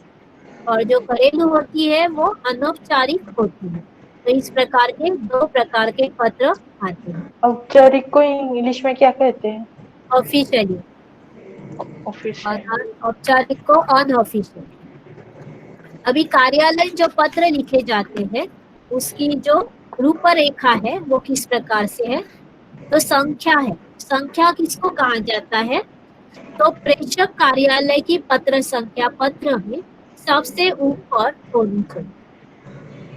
और जो घरेलू होती है वो अनौपचारिक होती है। तो इस प्रकार के 2 प्रकार के पत्र आते हैं। औपचारिक को इंग्लिश में क्या कहते हैं? ऑफिशियली। ऑफिशियल। औपचारिक को अनऑफिशियल। अभी कार्यालय जो पत्र लिखे जाते हैं उसकी जो रूपरेखा है वो किस प्रकार से है? तो संख्या है। संख्या किसको कहा जाता है? तो प्रेषक कार्यालय की पत्र संख्या पत्र में सबसे ऊपर होनी चाहिए।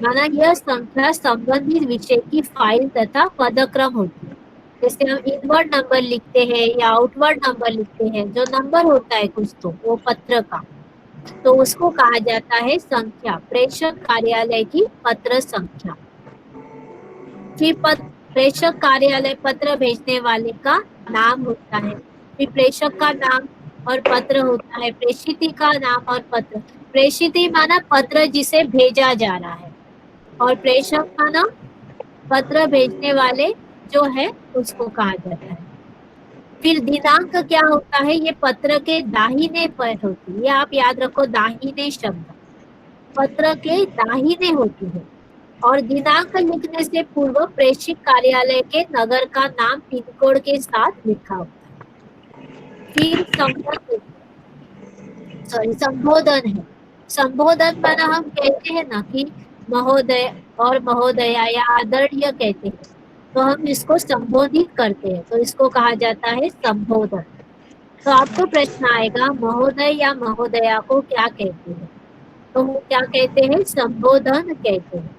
माना यह संख्या संबंधित विषय की फाइल तथा पदक्रम होती है। जैसे हम इनवर्ड नंबर लिखते हैं या आउटवर्ड नंबर लिखते हैं, जो नंबर होता है कुछ तो वो पत्र का, तो उसको कहा जाता है संख्या, प्रेषक कार्यालय की पत्र संख्या। फिर प्रेषक कार्यालय पत्र भेजने वाले का नाम होता है। फिर प्रेषक का नाम और पत्र होता है, प्रेषिती का नाम और पत्र। प्रेषिती माना पत्र जिसे भेजा जा रहा है, और प्रेषक माना पत्र भेजने वाले जो है उसको कहा जाता है। फिर दिनांक क्या होता है? ये पत्र के दाहिने पर होती है। ये आप याद रखो, दाहिने शब्द पत्र के दाहिने होती है। और दिनांक लिखने से पूर्व प्रेषक कार्यालय के नगर का नाम पिन कोड के साथ लिखा होता है। फिर संबोधन है। संबोधन माना हम कहते हैं ना कि महोदय और महोदया या आदरणीय कहते हैं, तो हम इसको संबोधित करते हैं, तो इसको कहा जाता है संबोधन। तो आपको प्रश्न आएगा महोदय या महोदया को क्या कहते हैं? तो वो क्या कहते हैं? संबोधन कहते हैं।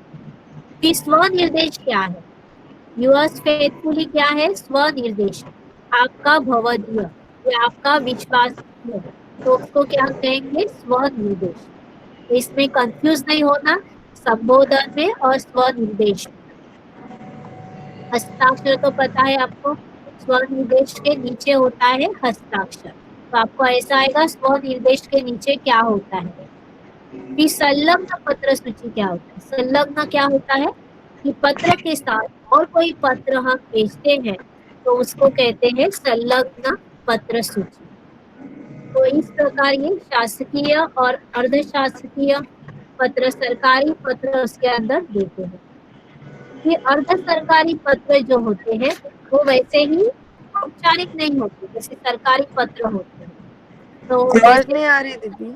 फिर स्वनिर्देश क्या है? यूअर्स फेथफुली क्या है? स्वनिर्देश, आपका भवदीय या आपका विश्वास, तो उसको क्या कहेंगे? स्वनिर्देश। इसमें कंफ्यूज नहीं होना संबोधन में और स्वनिर्देश। हस्ताक्षर तो पता है आपको, स्वनिर्देश के नीचे होता है हस्ताक्षर। तो आपको ऐसा आएगा स्वनिर्देश के नीचे क्या होता है? फिर संलग्न पत्र सूची क्या होता है? संलग्न क्या होता है कि पत्र के साथ और कोई पत्र हम भेजते हैं तो उसको कहते हैं संलग्न पत्र सूची। तो इस प्रकार ये शासकीय और अर्धशासकीय पत्र, सरकारी पत्र उसके अंदर देते हैं। ये अर्ध सरकारी पत्र जो होते हैं वो वैसे ही औपचारिक नहीं होते जैसे सरकारी पत्र होते हैं। तो आवाज नहीं आ रही दीदी।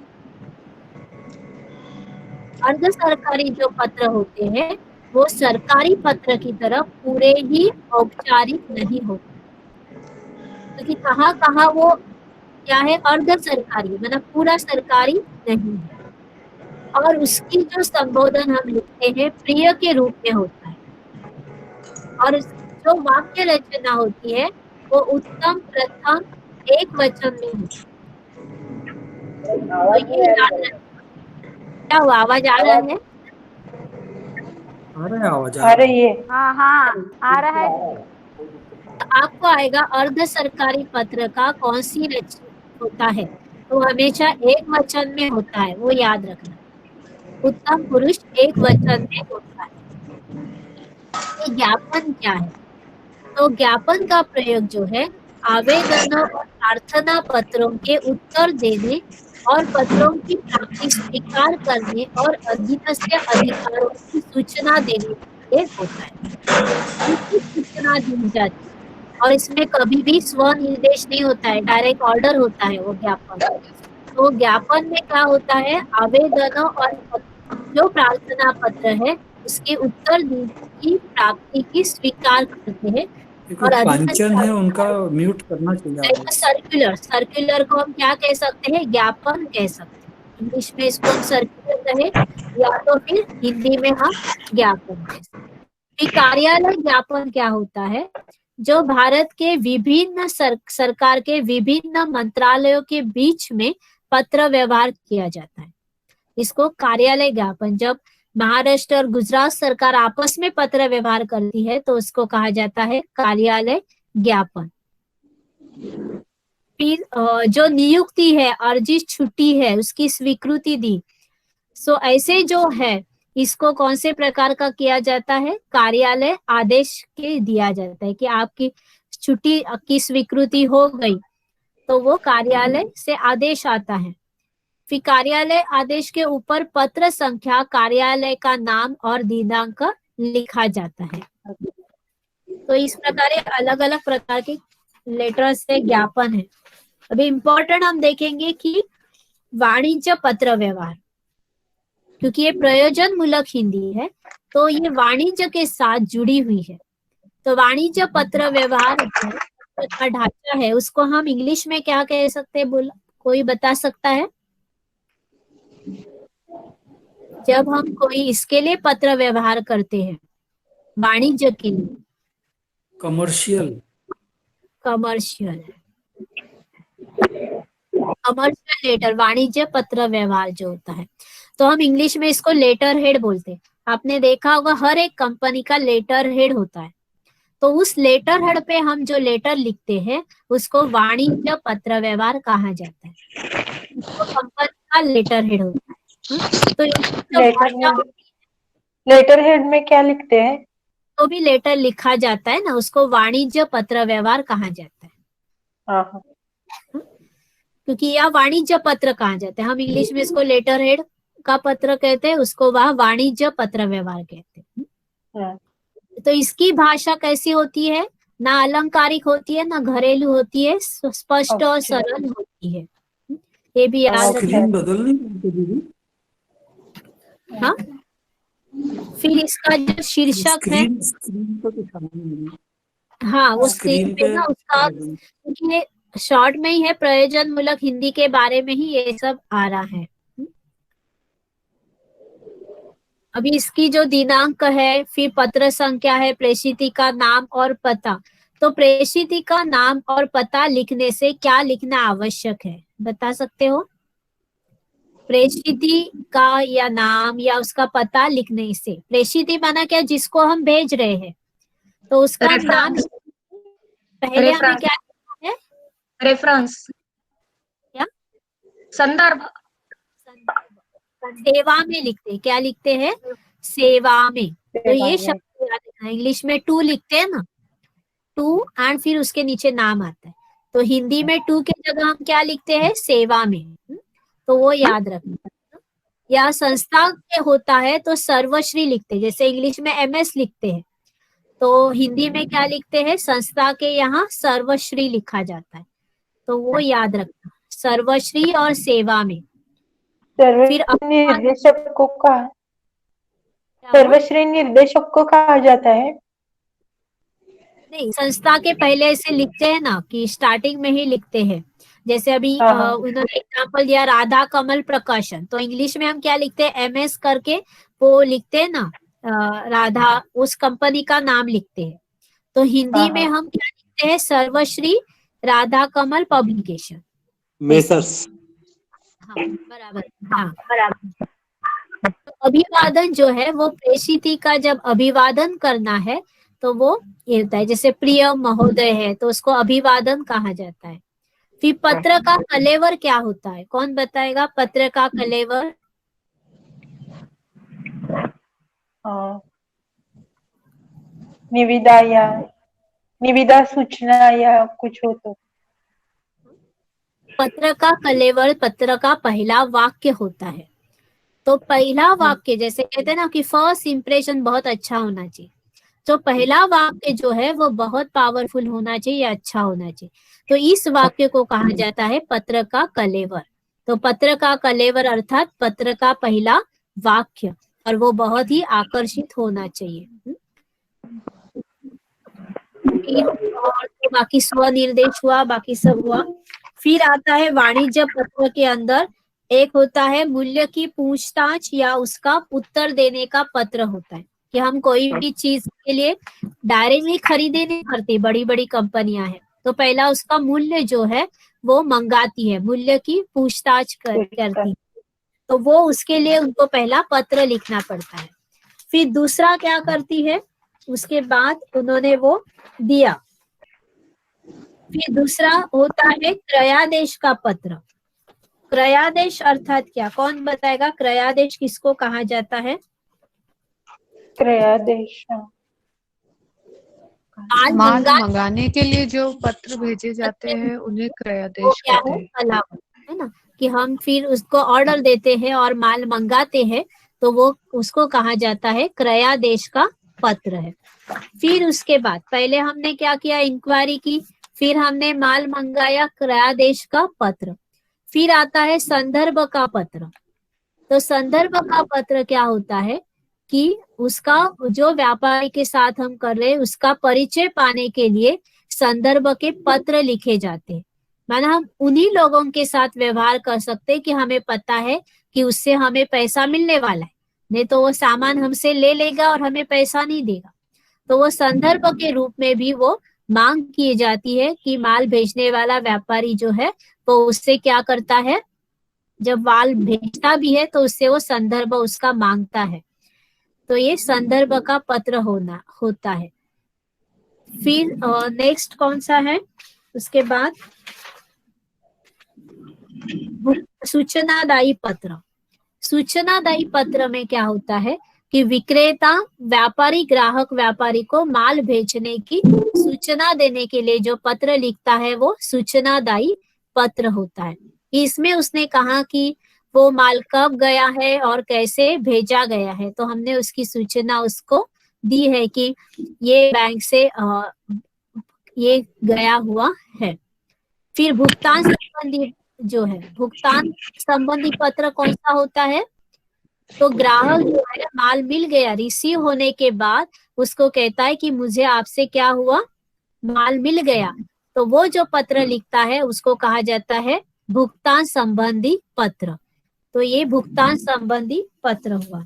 अर्ध सरकारी जो पत्र होते हैं वो सरकारी पत्र की तरह पूरे ही औपचारिक नहीं होते, क्योंकि कहाँ कहाँ वो क्या है, अर्ध सरकारी मतलब पूरा सरकारी नहीं है। और उसकी जो संबोधन हम लिखते हैं प्रिय के रूप में होता है, और जो वाक्य रचना होती है वो उत्तम प्रथम एक वचन में होती है। तो ये याद रखना। क्या हुआ, आवाज आ रहा है? आ रहा है आवाज? आ रही है। हाँ हाँ आ रहा है। आपको आएगा अर्ध सरकारी पत्र का कौन सी रचना होता है, तो हमेशा एक वचन में होता है, वो याद रखना। उत्तम पुरुष एक वचन में होता है। ये ज्ञापन क्या है? तो ज्ञापन का प्रयोग जो है आवेदनों और प्रार्थना पत्रों के उत्तर देने और पत्रों की प्राप्ति स्वीकार करने और अधीनस्थ अधिकारों की सूचना देने के लिए होता है। इसकी सूचना दी जाती है और इसमें कभी भी स्वनिर्देश नहीं होता है, डायरेक्ट ऑर्डर होता है वो ज्ञापन। तो ज्ञापन में क्या होता है, आवेदनों और जो प्रार्थना पत्र है उसके उत्तर की प्राप्ति की स्वीकार करते हैं। और पांचन है उनका म्यूट करना चाहिए। सर्कुलर, सर्कुलर को हम क्या कह सकते हैं, ज्ञापन कह सकते हैं। इंग्लिश में इसको हम सर्कुलर कहें या तो फिर हिंदी में हम ज्ञापन कह सकते हैं। फिर कार्यालय ज्ञापन क्या होता है, जो भारत के विभिन्न सरकार के विभिन्न मंत्रालयों के बीच में पत्र व्यवहार किया जाता है, इसको कार्यालय ज्ञापन। जब महाराष्ट्र और गुजरात सरकार आपस में पत्र व्यवहार करती है तो उसको कहा जाता है कार्यालय ज्ञापन। फिर जो नियुक्ति है, अर्जी छुट्टी है, उसकी स्वीकृति दी, सो ऐसे जो है इसको कौन से प्रकार का किया जाता है, कार्यालय आदेश के दिया जाता है कि आपकी छुट्टी की स्वीकृति हो गई तो वो कार्यालय से आदेश आता है। फिर कार्यालय आदेश के ऊपर पत्र संख्या, कार्यालय का नाम और दिनांक लिखा जाता है। तो इस प्रकार अलग अलग प्रकार के लेटर्स से ज्ञापन है। अभी इम्पोर्टेंट हम देखेंगे कि वाणिज्य पत्र व्यवहार, क्योंकि ये प्रयोजन मूलक हिंदी है तो ये वाणिज्य के साथ जुड़ी हुई है। तो वाणिज्य पत्र व्यवहार का ढांचा है, उसको हम इंग्लिश में क्या कह सकते हैं, कोई बता सकता है? जब हम कोई इसके लिए पत्र व्यवहार करते हैं वाणिज्य के लिए, कमर्शियल लेटर, वाणिज्य पत्र व्यवहार जो होता है, तो हम इंग्लिश में इसको लेटर हेड बोलते हैं। आपने देखा होगा हर एक कंपनी का लेटर हेड होता है, तो उस लेटर हेड पे हम जो लेटर लिखते हैं उसको वाणिज्य पत्र व्यवहार कहा जाता है। तो कंपनी का लेटर हेड होता है। तो लेटर हेड में क्या लिखते हैं? तो भी लेटर लिखा जाता है ना, उसको वाणिज्य पत्र व्यवहार कहा जाता है। हाँ। क्योंकि यह वाणिज्य पत्र कहा जाता है, हम इंग्लिश में इसको लेटर हेड का पत्र कहते हैं, उसको वह वाणिज्य पत्र व्यवहार कहते हैं। तो इसकी भाषा कैसी होती है, ना अलंकारिक होती है ना घरेलू होती है, स्पष्ट और सरल होती है। ये भी याद रखना। बदलनी। हाँ, फिर इसका जो शीर्षक है, स्क्रीन पर कुछ आना नहीं। हाँ वो स्क्रीन पे ना उसका, क्योंकि ये शॉर्ट में ही है, प्रयोजन मूलक हिंदी के बारे में ही ये सब आ रहा है। अभी इसकी जो दिनांक है, फिर पत्र संख्या है, प्रेषिती का नाम और पता। तो प्रेषिती का नाम और पता लिखने से क्या लिखना आवश्यक है, बता सकते हो? प्रेषिती का या नाम या उसका पता लिखने से, प्रेषिती माना क्या, जिसको हम भेज रहे हैं, तो उसका नाम पहले हमें क्या लिखना है, रेफरेंस क्या, संदर्भ। सेवा में लिखते हैं, क्या लिखते हैं? सेवा में। तो ये शब्द याद रखना, इंग्लिश में टू लिखते हैं ना, टू एंड फिर उसके नीचे नाम आता है, तो हिंदी में टू के जगह हम क्या लिखते हैं? सेवा में। तो वो याद रखना। या संस्था के होता है तो सर्वश्री लिखते हैं, जैसे इंग्लिश में MS लिखते हैं, तो हिंदी में क्या लिखते हैं? संस्था के यहाँ सर्वश्री लिखा जाता है, तो वो याद रखना, सर्वश्री और सेवा में। फिर निर्देशक को कहा, सर्वश्री निर्देशक को कहा जाता है। नहीं, संस्था के पहले ऐसे लिखते हैं ना कि स्टार्टिंग में ही लिखते हैं, जैसे अभी उन्होंने एग्जाम्पल दिया राधा कमल प्रकाशन, तो इंग्लिश में हम क्या लिखते हैं? MS करके वो लिखते हैं ना, राधा उस कंपनी का नाम लिखते हैं। तो हिंदी में हम क्या लिखते हैं? सर्वश्री राधा कमल पब्लिकेशन, मेसर्स। हाँ बराबर, हाँ बराबर। तो अभिवादन जो है वो प्रेषिति का जब अभिवादन करना है तो वो ये होता है, जैसे प्रिय महोदय है तो उसको अभिवादन कहा जाता है। फिर पत्र का कलेवर क्या होता है? कौन बताएगा पत्र का कलेवर? निविदा या निविदा सूचना या कुछ हो तो। पत्र का कलेवर पत्र का पहला वाक्य होता है। तो पहला वाक्य जैसे कहते हैं ना कि फर्स्ट इंप्रेशन बहुत अच्छा होना चाहिए, तो पहला वाक्य जो है वो बहुत पावरफुल होना चाहिए या अच्छा होना चाहिए, तो इस वाक्य को कहा जाता है पत्र का कलेवर। तो पत्र का कलेवर अर्थात पत्र का पहला वाक्य, और वो बहुत ही आकर्षित होना चाहिए। और तो बाकी स्वनिर्देश हुआ, बाकी सब हुआ। फिर आता है वाणिज्य पत्र के अंदर एक होता है मूल्य की पूछताछ या उसका उत्तर देने का पत्र होता है, कि हम कोई भी चीज के लिए डायरेक्टली खरीदे नहीं करते, बड़ी बड़ी कंपनियां हैं तो पहला उसका मूल्य जो है वो मंगाती है, मूल्य की पूछताछ करती है, तो वो उसके लिए उनको पहला पत्र लिखना पड़ता है। फिर दूसरा क्या करती है, उसके बाद उन्होंने वो दिया। फिर दूसरा होता है क्रयादेश का पत्र। क्रयादेश अर्थात क्या, कौन बताएगा? क्रयादेश किसको कहा जाता है? क्रयादेश माल मंगाने के लिए जो पत्र भेजे जाते हैं उन्हें क्रयादेश कहते हैं, है ना, कि हम फिर उसको ऑर्डर देते हैं और माल मंगाते हैं तो वो उसको कहा जाता है क्रयादेश का पत्र है। फिर उसके बाद पहले हमने क्या किया? इंक्वायरी की, फिर हमने माल मंगाया, क्रयादेश का पत्र। फिर आता है संदर्भ का पत्र। तो संदर्भ का पत्र क्या होता है कि उसका जो व्यापारी के साथ हम कर रहे हैं उसका परिचय पाने के लिए संदर्भ के पत्र लिखे जाते हैं। माना हम उन्हीं लोगों के साथ व्यवहार कर सकते हैं कि हमें पता है कि उससे हमें पैसा मिलने वाला है, नहीं तो वो सामान हमसे ले लेगा और हमें पैसा नहीं देगा। तो वो संदर्भ के रूप में भी वो मांग की जाती है कि माल भेजने वाला व्यापारी जो है वो उससे क्या करता है, जब माल भेजता भी है तो उससे वो संदर्भ उसका मांगता है। तो ये संदर्भ का पत्र होता है। फिर नेक्स्ट कौन सा है? उसके बाद सूचनादायी पत्र। सूचनादायी पत्र में क्या होता है कि विक्रेता व्यापारी को माल भेजने की सूचना देने के लिए जो पत्र लिखता है वो सूचनादायी पत्र होता है। इसमें उसने कहा कि वो माल कब गया है और कैसे भेजा गया है, तो हमने उसकी सूचना उसको दी है कि ये बैंक से ये गया हुआ है। फिर भुगतान संबंधी जो है, भुगतान संबंधी पत्र कौन सा होता है? तो ग्राहक जो है माल मिल गया, रिसीव होने के बाद उसको कहता है कि मुझे आपसे क्या हुआ, माल मिल गया, तो वो जो पत्र लिखता है उसको कहा जाता है भुगतान संबंधी पत्र। तो ये भुगतान संबंधी पत्र हुआ।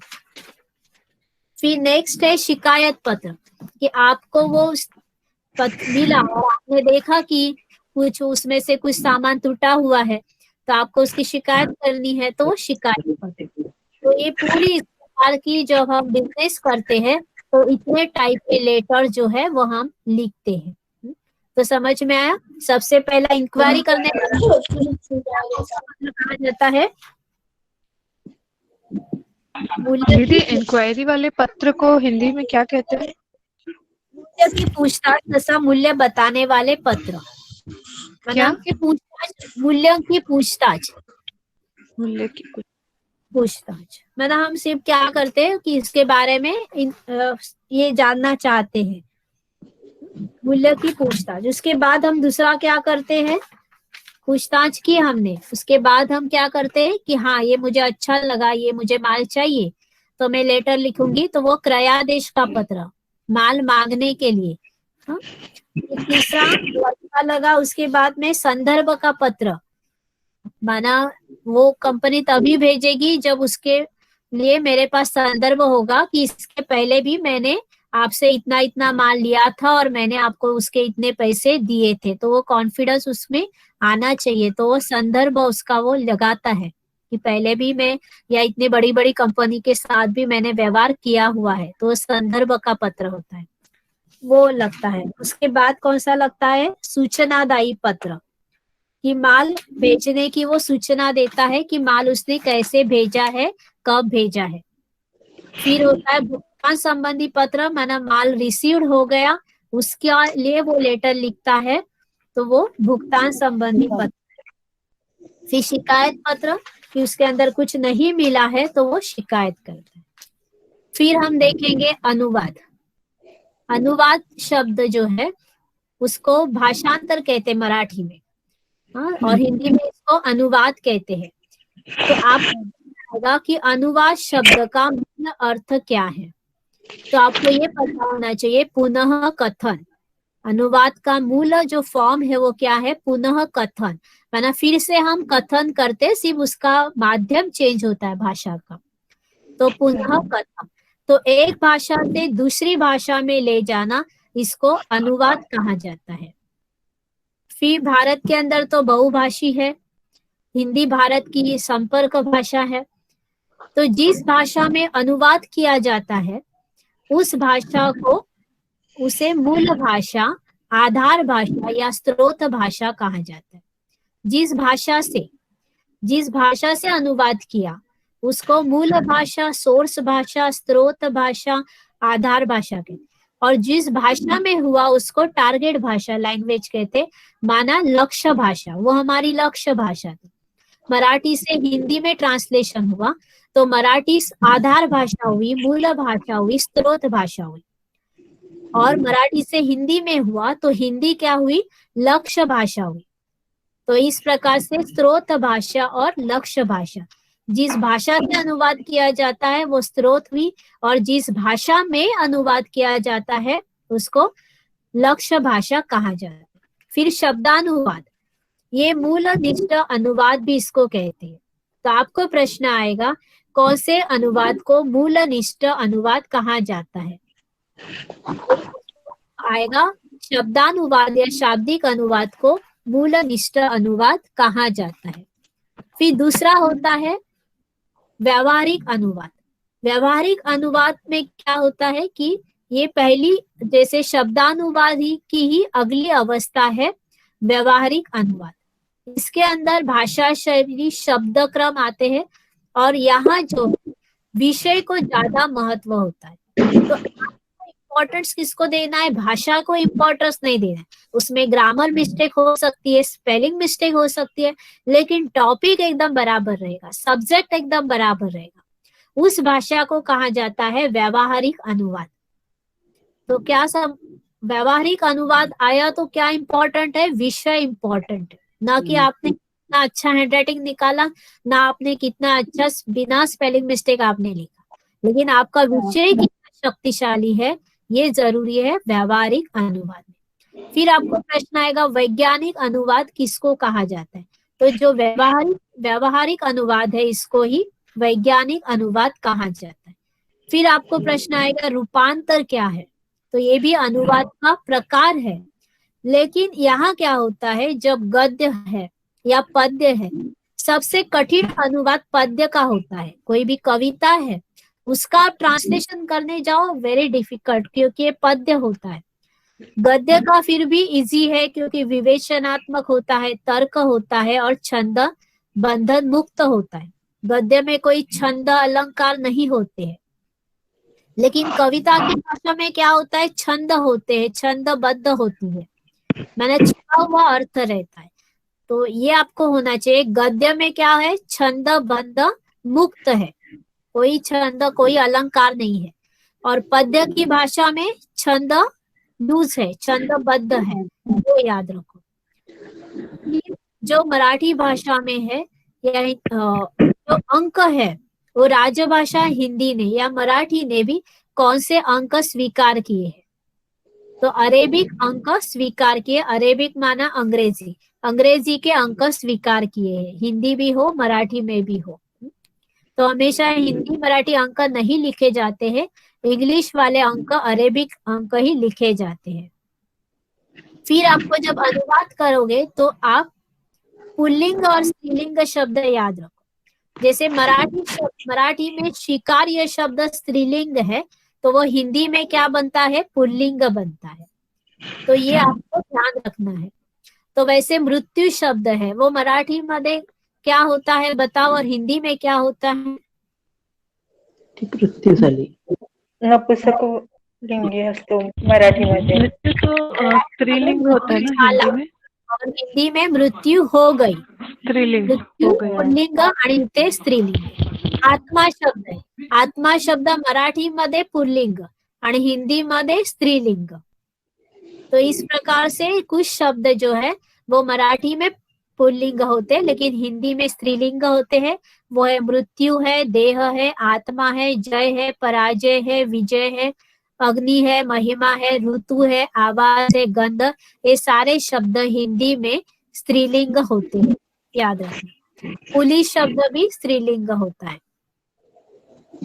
फिर नेक्स्ट है शिकायत पत्र, कि आपको वो पत्र मिला और आपने देखा कि कुछ उसमें से कुछ सामान टूटा हुआ है तो आपको उसकी शिकायत करनी है, तो शिकायत पत्र। तो ये पूरी इस प्रकार की जब हम बिजनेस करते हैं तो इतने टाइप के लेटर जो है वो हम लिखते हैं। तो समझ में आया? सबसे पहला इंक्वायरी करने का कहा जाता है मूल्य दीदी की इंक्वायरी वाले पत्र को हिंदी में क्या कहते हैं? मूल्य की पूछताछ तथा मूल्य बताने वाले पत्र। क्या? मूल्य की पूछताछ मूल्य की पूछताछ मतलब हम सिर्फ क्या करते हैं कि इसके बारे में ये जानना चाहते हैं, मूल्य की पूछताछ। उसके बाद हम दूसरा क्या करते हैं, पूछताछ की हमने, उसके बाद हम क्या करते हैं कि हाँ ये मुझे अच्छा लगा, ये मुझे माल चाहिए, तो मैं लेटर लिखूंगी, तो वो क्रयादेश का पत्र, माल मांगने के लिए। हाँ? तीसरा जो अच्छा लगा, उसके बाद में संदर्भ का पत्र, माना वो कंपनी तभी भेजेगी जब उसके लिए मेरे पास संदर्भ होगा कि इसके पहले भी मैंने आपसे इतना इतना माल लिया था और मैंने आपको उसके इतने पैसे दिए थे, तो वो कॉन्फिडेंस उसमें आना चाहिए। तो वो संदर्भ उसका वो लगाता है कि पहले भी मैं या इतनी बड़ी बड़ी कंपनी के साथ भी मैंने व्यवहार किया हुआ है, तो वो संदर्भ का पत्र होता है, वो लगता है। उसके बाद कौन सा लगता है, सूचनादायी पत्र, कि माल भेजने की वो सूचना देता है कि माल उसने कैसे भेजा है, कब भेजा है। फिर होता है भुगतान संबंधी पत्र, माना माल रिसीव्ड हो गया, उसके लिए वो लेटर लिखता है, तो वो भुगतान संबंधी पत्र। फिर शिकायत पत्र, कि उसके अंदर कुछ नहीं मिला है तो वो शिकायत करता है। फिर हम देखेंगे अनुवाद। अनुवाद शब्द जो है उसको भाषांतर कहते हैं मराठी में, हाँ, और हिंदी में इसको अनुवाद कहते हैं। तो आप होगा कि अनुवाद शब्द का मूल अर्थ क्या है, तो आपको ये पता होना चाहिए, पुनः कथन। अनुवाद का मूल जो फॉर्म है वो क्या है, पुनः कथन, माना फिर से हम कथन करते, सिर्फ उसका माध्यम चेंज होता है भाषा का, तो पुनः कथन। तो एक भाषा से दूसरी भाषा में ले जाना, इसको अनुवाद कहा जाता है। फिर भारत के अंदर तो बहुभाषी है, हिंदी भारत की संपर्क भाषा है, तो जिस भाषा में अनुवाद किया जाता है उस भाषा को उसे मूल भाषा, आधार भाषा या स्रोत भाषा कहा जाता है। जिस भाषा से अनुवाद किया उसको मूल भाषा, सोर्स भाषा, स्रोत भाषा, आधार भाषा कहते, और जिस भाषा में हुआ उसको टारगेट भाषा, लैंग्वेज कहते, माना लक्ष्य भाषा, वो हमारी लक्ष्य भाषा थी। मराठी से हिंदी में ट्रांसलेशन हुआ तो मराठी आधार भाषा हुई, मूल भाषा हुई, स्रोत भाषा हुई, और मराठी से हिंदी में हुआ तो हिंदी क्या हुई, लक्ष्य भाषा हुई। तो इस प्रकार से स्रोत भाषा और लक्ष्य भाषा, जिस भाषा से अनुवाद किया जाता है वो स्रोत हुई, और जिस भाषा में अनुवाद किया जाता है उसको लक्ष्य भाषा कहा जाता है। फिर शब्दानुवाद, ये मूल निष्ठ अनुवाद भी इसको कहते हैं। तो आपको प्रश्न आएगा कौन से अनुवाद को मूल निष्ठ अनुवाद कहा जाता है, आएगा शब्दानुवाद या शाब्दिक अनुवाद को मूल निष्ठ अनुवाद कहा जाता है। फिर दूसरा होता है व्यावहारिक अनुवाद। व्यावहारिक अनुवाद में क्या होता है कि ये पहली, जैसे शब्दानुवाद की ही अगली अवस्था है व्यावहारिक अनुवाद। इसके अंदर भाषा शैली, शब्द क्रम आते हैं, और यहाँ जो विषय को ज्यादा महत्व होता है। तो इम्पोर्टेंस किसको देना है, भाषा को इम्पोर्टेंस नहीं देना है। उसमें ग्रामर मिस्टेक हो सकती है, स्पेलिंग मिस्टेक हो सकती है, लेकिन टॉपिक एकदम बराबर रहेगा, सब्जेक्ट एकदम बराबर रहेगा। उस भाषा को कहा जाता है व्यावहारिक अनुवाद। तो क्या सब व्यावहारिक अनुवाद आया तो क्या इम्पोर्टेंट है, विषय इम्पोर्टेंट है, ना कि आपने कितना अच्छा हैंडराइटिंग निकाला, ना आपने कितना अच्छा बिना स्पेलिंग मिस्टेक आपने लिखा, लेकिन आपका विषय कितना शक्तिशाली है ये जरूरी है व्यावहारिक अनुवाद में। फिर आपको प्रश्न आएगा वैज्ञानिक अनुवाद किसको कहा जाता है, तो जो व्यावहारिक अनुवाद है इसको ही वैज्ञानिक अनुवाद कहा जाता है। फिर आपको प्रश्न आएगा रूपांतर क्या है, तो ये भी अनुवाद का प्रकार है, लेकिन यहाँ क्या होता है, जब गद्य है या पद्य है, सबसे कठिन अनुवाद पद्य का होता है। कोई भी कविता है उसका आप ट्रांसलेशन करने जाओ, वेरी डिफिकल्ट, क्योंकि ये पद्य होता है। गद्य का फिर भी इजी है क्योंकि विवेचनात्मक होता है, तर्क होता है और छंद बंधन मुक्त होता है। गद्य में कोई छंद अलंकार नहीं होते हैं, लेकिन कविता की भाषा में क्या होता है, छंद होते हैं, छंदबद्ध होती है, मैंने छुपा हुआ अर्थ रहता है। तो ये आपको होना चाहिए। गद्य में क्या है, छंदबद्ध मुक्त है, कोई छंद कोई अलंकार नहीं है। और पद्य की भाषा में छंद लूज है, छंदबद्ध है, वो याद रखो। जो मराठी भाषा में है या जो अंक है वो राजभाषा हिंदी ने या मराठी ने भी कौन से अंक स्वीकार किए हैं, तो अरेबिक अंक स्वीकार किए। अरेबिक माना अंग्रेजी, अंग्रेजी के अंक स्वीकार किए हैं, हिंदी भी हो मराठी में भी हो। तो हमेशा हिंदी मराठी अंक नहीं लिखे जाते हैं, इंग्लिश वाले अंक अरेबिक अंक ही लिखे जाते हैं। फिर आपको जब अनुवाद करोगे तो आप पुल्लिंग और स्त्रीलिंग शब्द याद रखो। जैसे मराठी में शिकार यह शब्द स्त्रीलिंग है, तो वो हिंदी में क्या बनता है, पुल्लिंग बनता है। तो ये आपको ध्यान रखना है। तो वैसे मृत्यू शब्द है, वो मराठी मध्ये क्या होता है बताओ, और हिंदी में क्या होता है? मृत्यू झाली. नपुंसक लिंगी असतो मराठीमध्ये. मृत्यू तो स्त्रीलिंग होता है ना हिंदी में, और हिंदी में मृत्यू हो गई, स्त्रीलिंग मृत्यू हो गया है. पुल्लिंग आणि ते स्त्रीलिंग। आत्मा शब्द आहे, आत्मा शब्द मराठी मध्ये पुल्लिंग आणि हिंदी मध्ये स्त्रीलिंग। तो इस प्रकार से कुछ शब्द जो है वो मराठी में पुल्लिंग होते हैं, लेकिन हिंदी में स्त्रीलिंग होते हैं। वो है मृत्यु है, देह है, आत्मा है, जय है, पराजय है, विजय है, अग्नि है, महिमा है, ऋतु है, आवाज है, गंध। ये सारे शब्द हिंदी में स्त्रीलिंग होते हैं, याद रखना। पुलिस शब्द भी स्त्रीलिंग होता है।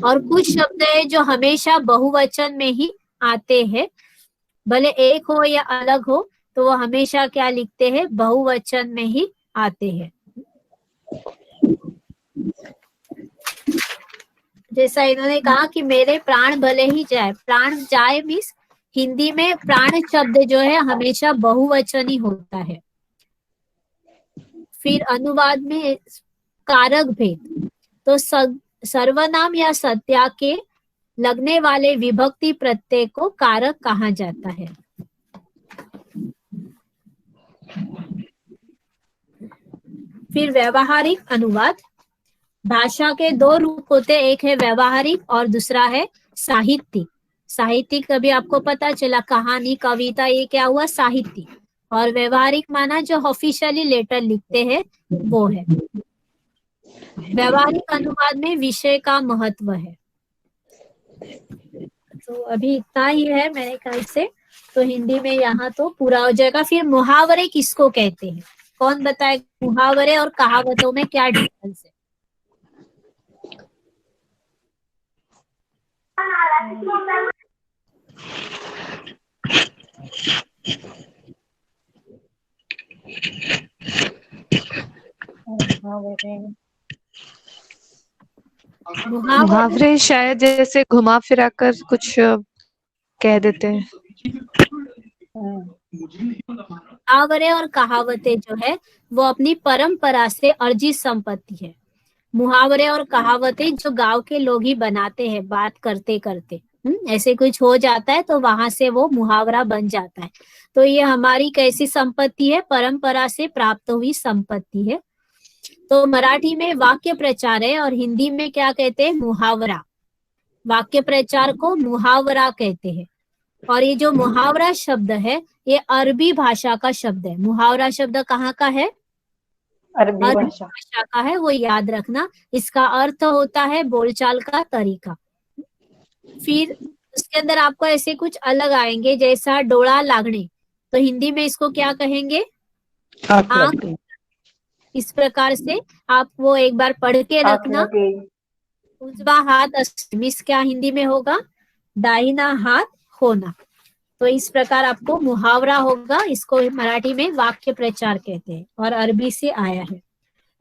और कुछ शब्द है जो हमेशा बहुवचन में ही आते हैं, भले एक हो या अलग हो, तो वो हमेशा क्या लिखते हैं, बहुवचन में ही आते हैं। जैसा इन्होंने कहा कि मेरे प्राण भले ही जाए, प्राण जाए मीन्स हिंदी में प्राण शब्द जो है हमेशा बहुवचन ही होता है। फिर अनुवाद में कारक भेद, तो सर्वनाम या सत्या के लगने वाले विभक्ति प्रत्यय को कारक कहा जाता है। फिर व्यवहारिक अनुवाद, भाषा के दो रूप होते, एक है व्यवहारिक और दूसरा है साहित्यिक। साहित्यिक अभी आपको पता चला, कहानी कविता ये क्या हुआ, साहित्यिक। और व्यवहारिक माना जो ऑफिशियली लेटर लिखते हैं वो है। व्यवहारिक अनुवाद में विषय का महत्व है। तो अभी इतना ही है मेरे ख्याल से, तो हिंदी में यहाँ तो पूरा हो जाएगा। फिर मुहावरे किसको कहते हैं, कौन बताए, मुहावरे और कहावतों में क्या डिफरेंस है? मुहावरे शायद जैसे घुमा फिरा कर कुछ कह देते हैं। मुहावरे और कहावतें जो है वो अपनी परंपरा से अर्जित संपत्ति है। मुहावरे और कहावतें जो गांव के लोग ही बनाते हैं बात करते करते, ऐसे कुछ हो जाता है तो वहां से वो मुहावरा बन जाता है। तो ये हमारी कैसी संपत्ति है, परंपरा से प्राप्त हुई संपत्ति है। तो मराठी में वाक्य प्रचार है और हिंदी में क्या कहते हैं, मुहावरा। वाक्य प्रचार को मुहावरा कहते हैं। और ये जो मुहावरा शब्द है ये अरबी भाषा का शब्द है। मुहावरा शब्द कहाँ का है, अरबी भाषा का है, वो याद रखना। इसका अर्थ होता है बोलचाल का तरीका। फिर उसके अंदर आपको ऐसे कुछ अलग आएंगे, जैसा डोळा लागणे, तो हिंदी में इसको क्या कहेंगे, आंख। इस प्रकार से आप वो एक बार पढ़ के रखना। उजवा हाथ मिस क्या हिंदी में होगा, दाहिना हाथ होना। तो इस प्रकार आपको मुहावरा होगा, इसको मराठी में वाक्य प्रचार कहते हैं और अरबी से आया है।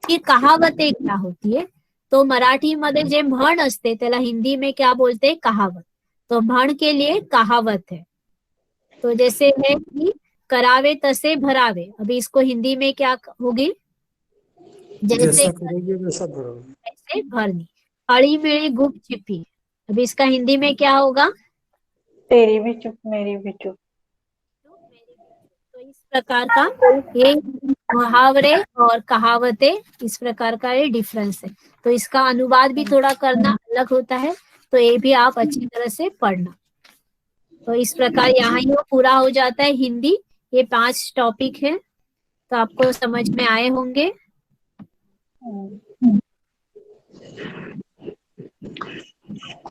फिर कहावतें क्या होती है, तो मराठी मध्ये जे म्हण असते त्याला हिंदी में क्या बोलते हैं, कहावत। तो म्हण के लिए कहावत है। तो जैसे है कि करावे तसे भरावे, अभी इसको हिंदी में क्या होगी, जैसे करोगे वैसा भरोगे। से भरनी। अड़ी मेरी गुप छिपी, अब इसका हिंदी में क्या होगा? तेरी भी चुप मेरी भी चुप। तो इस प्रकार का ये मुहावरे और कहावतें, इस प्रकार का ये डिफरेंस है। तो इसका अनुवाद भी थोड़ा करना अलग होता है, तो ये भी आप अच्छी तरह से पढ़ना। तो इस प्रकार यहाँ ही वो पूरा हो जाता है हिंदी। ये 5 टॉपिक है, तो आपको समझ में आए होंगे।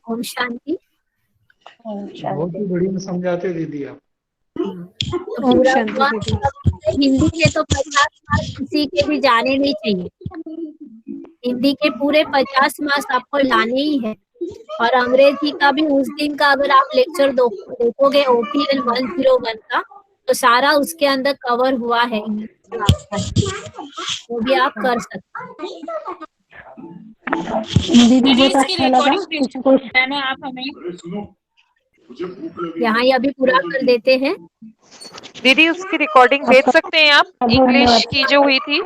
ओम शांति। बहुत ही बढ़िया समझाते दीदी आप। तो पूरा हुआ। हिंदी के तो 50 मार्क्स किसी के भी जाने नहीं चाहिए। हिंदी के पूरे 50 मार्क्स आपको लाने ही है। और अंग्रेजी का भी उस दिन का अगर आप लेक्चर देखोगे OPL 101 का, तो सारा उसके अंदर कवर हुआ है। वो भी आप कर सकते हैं। दीदी बहुत अच्छा लगा, कुछ आप हमें यहाँ ही अभी पूरा कर देते हैं। दीदी उसकी रिकॉर्डिंग भेज सकते हैं आप, इंग्लिश की जो हुई थी?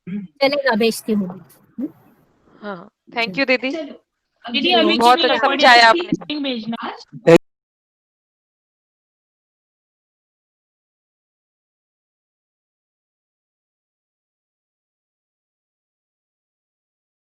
चलेगा, भेजती हूँ। हाँ, थैंक यू दीदी, दीदी अभी बहुत अच्छा समझाया आपने। भेजना।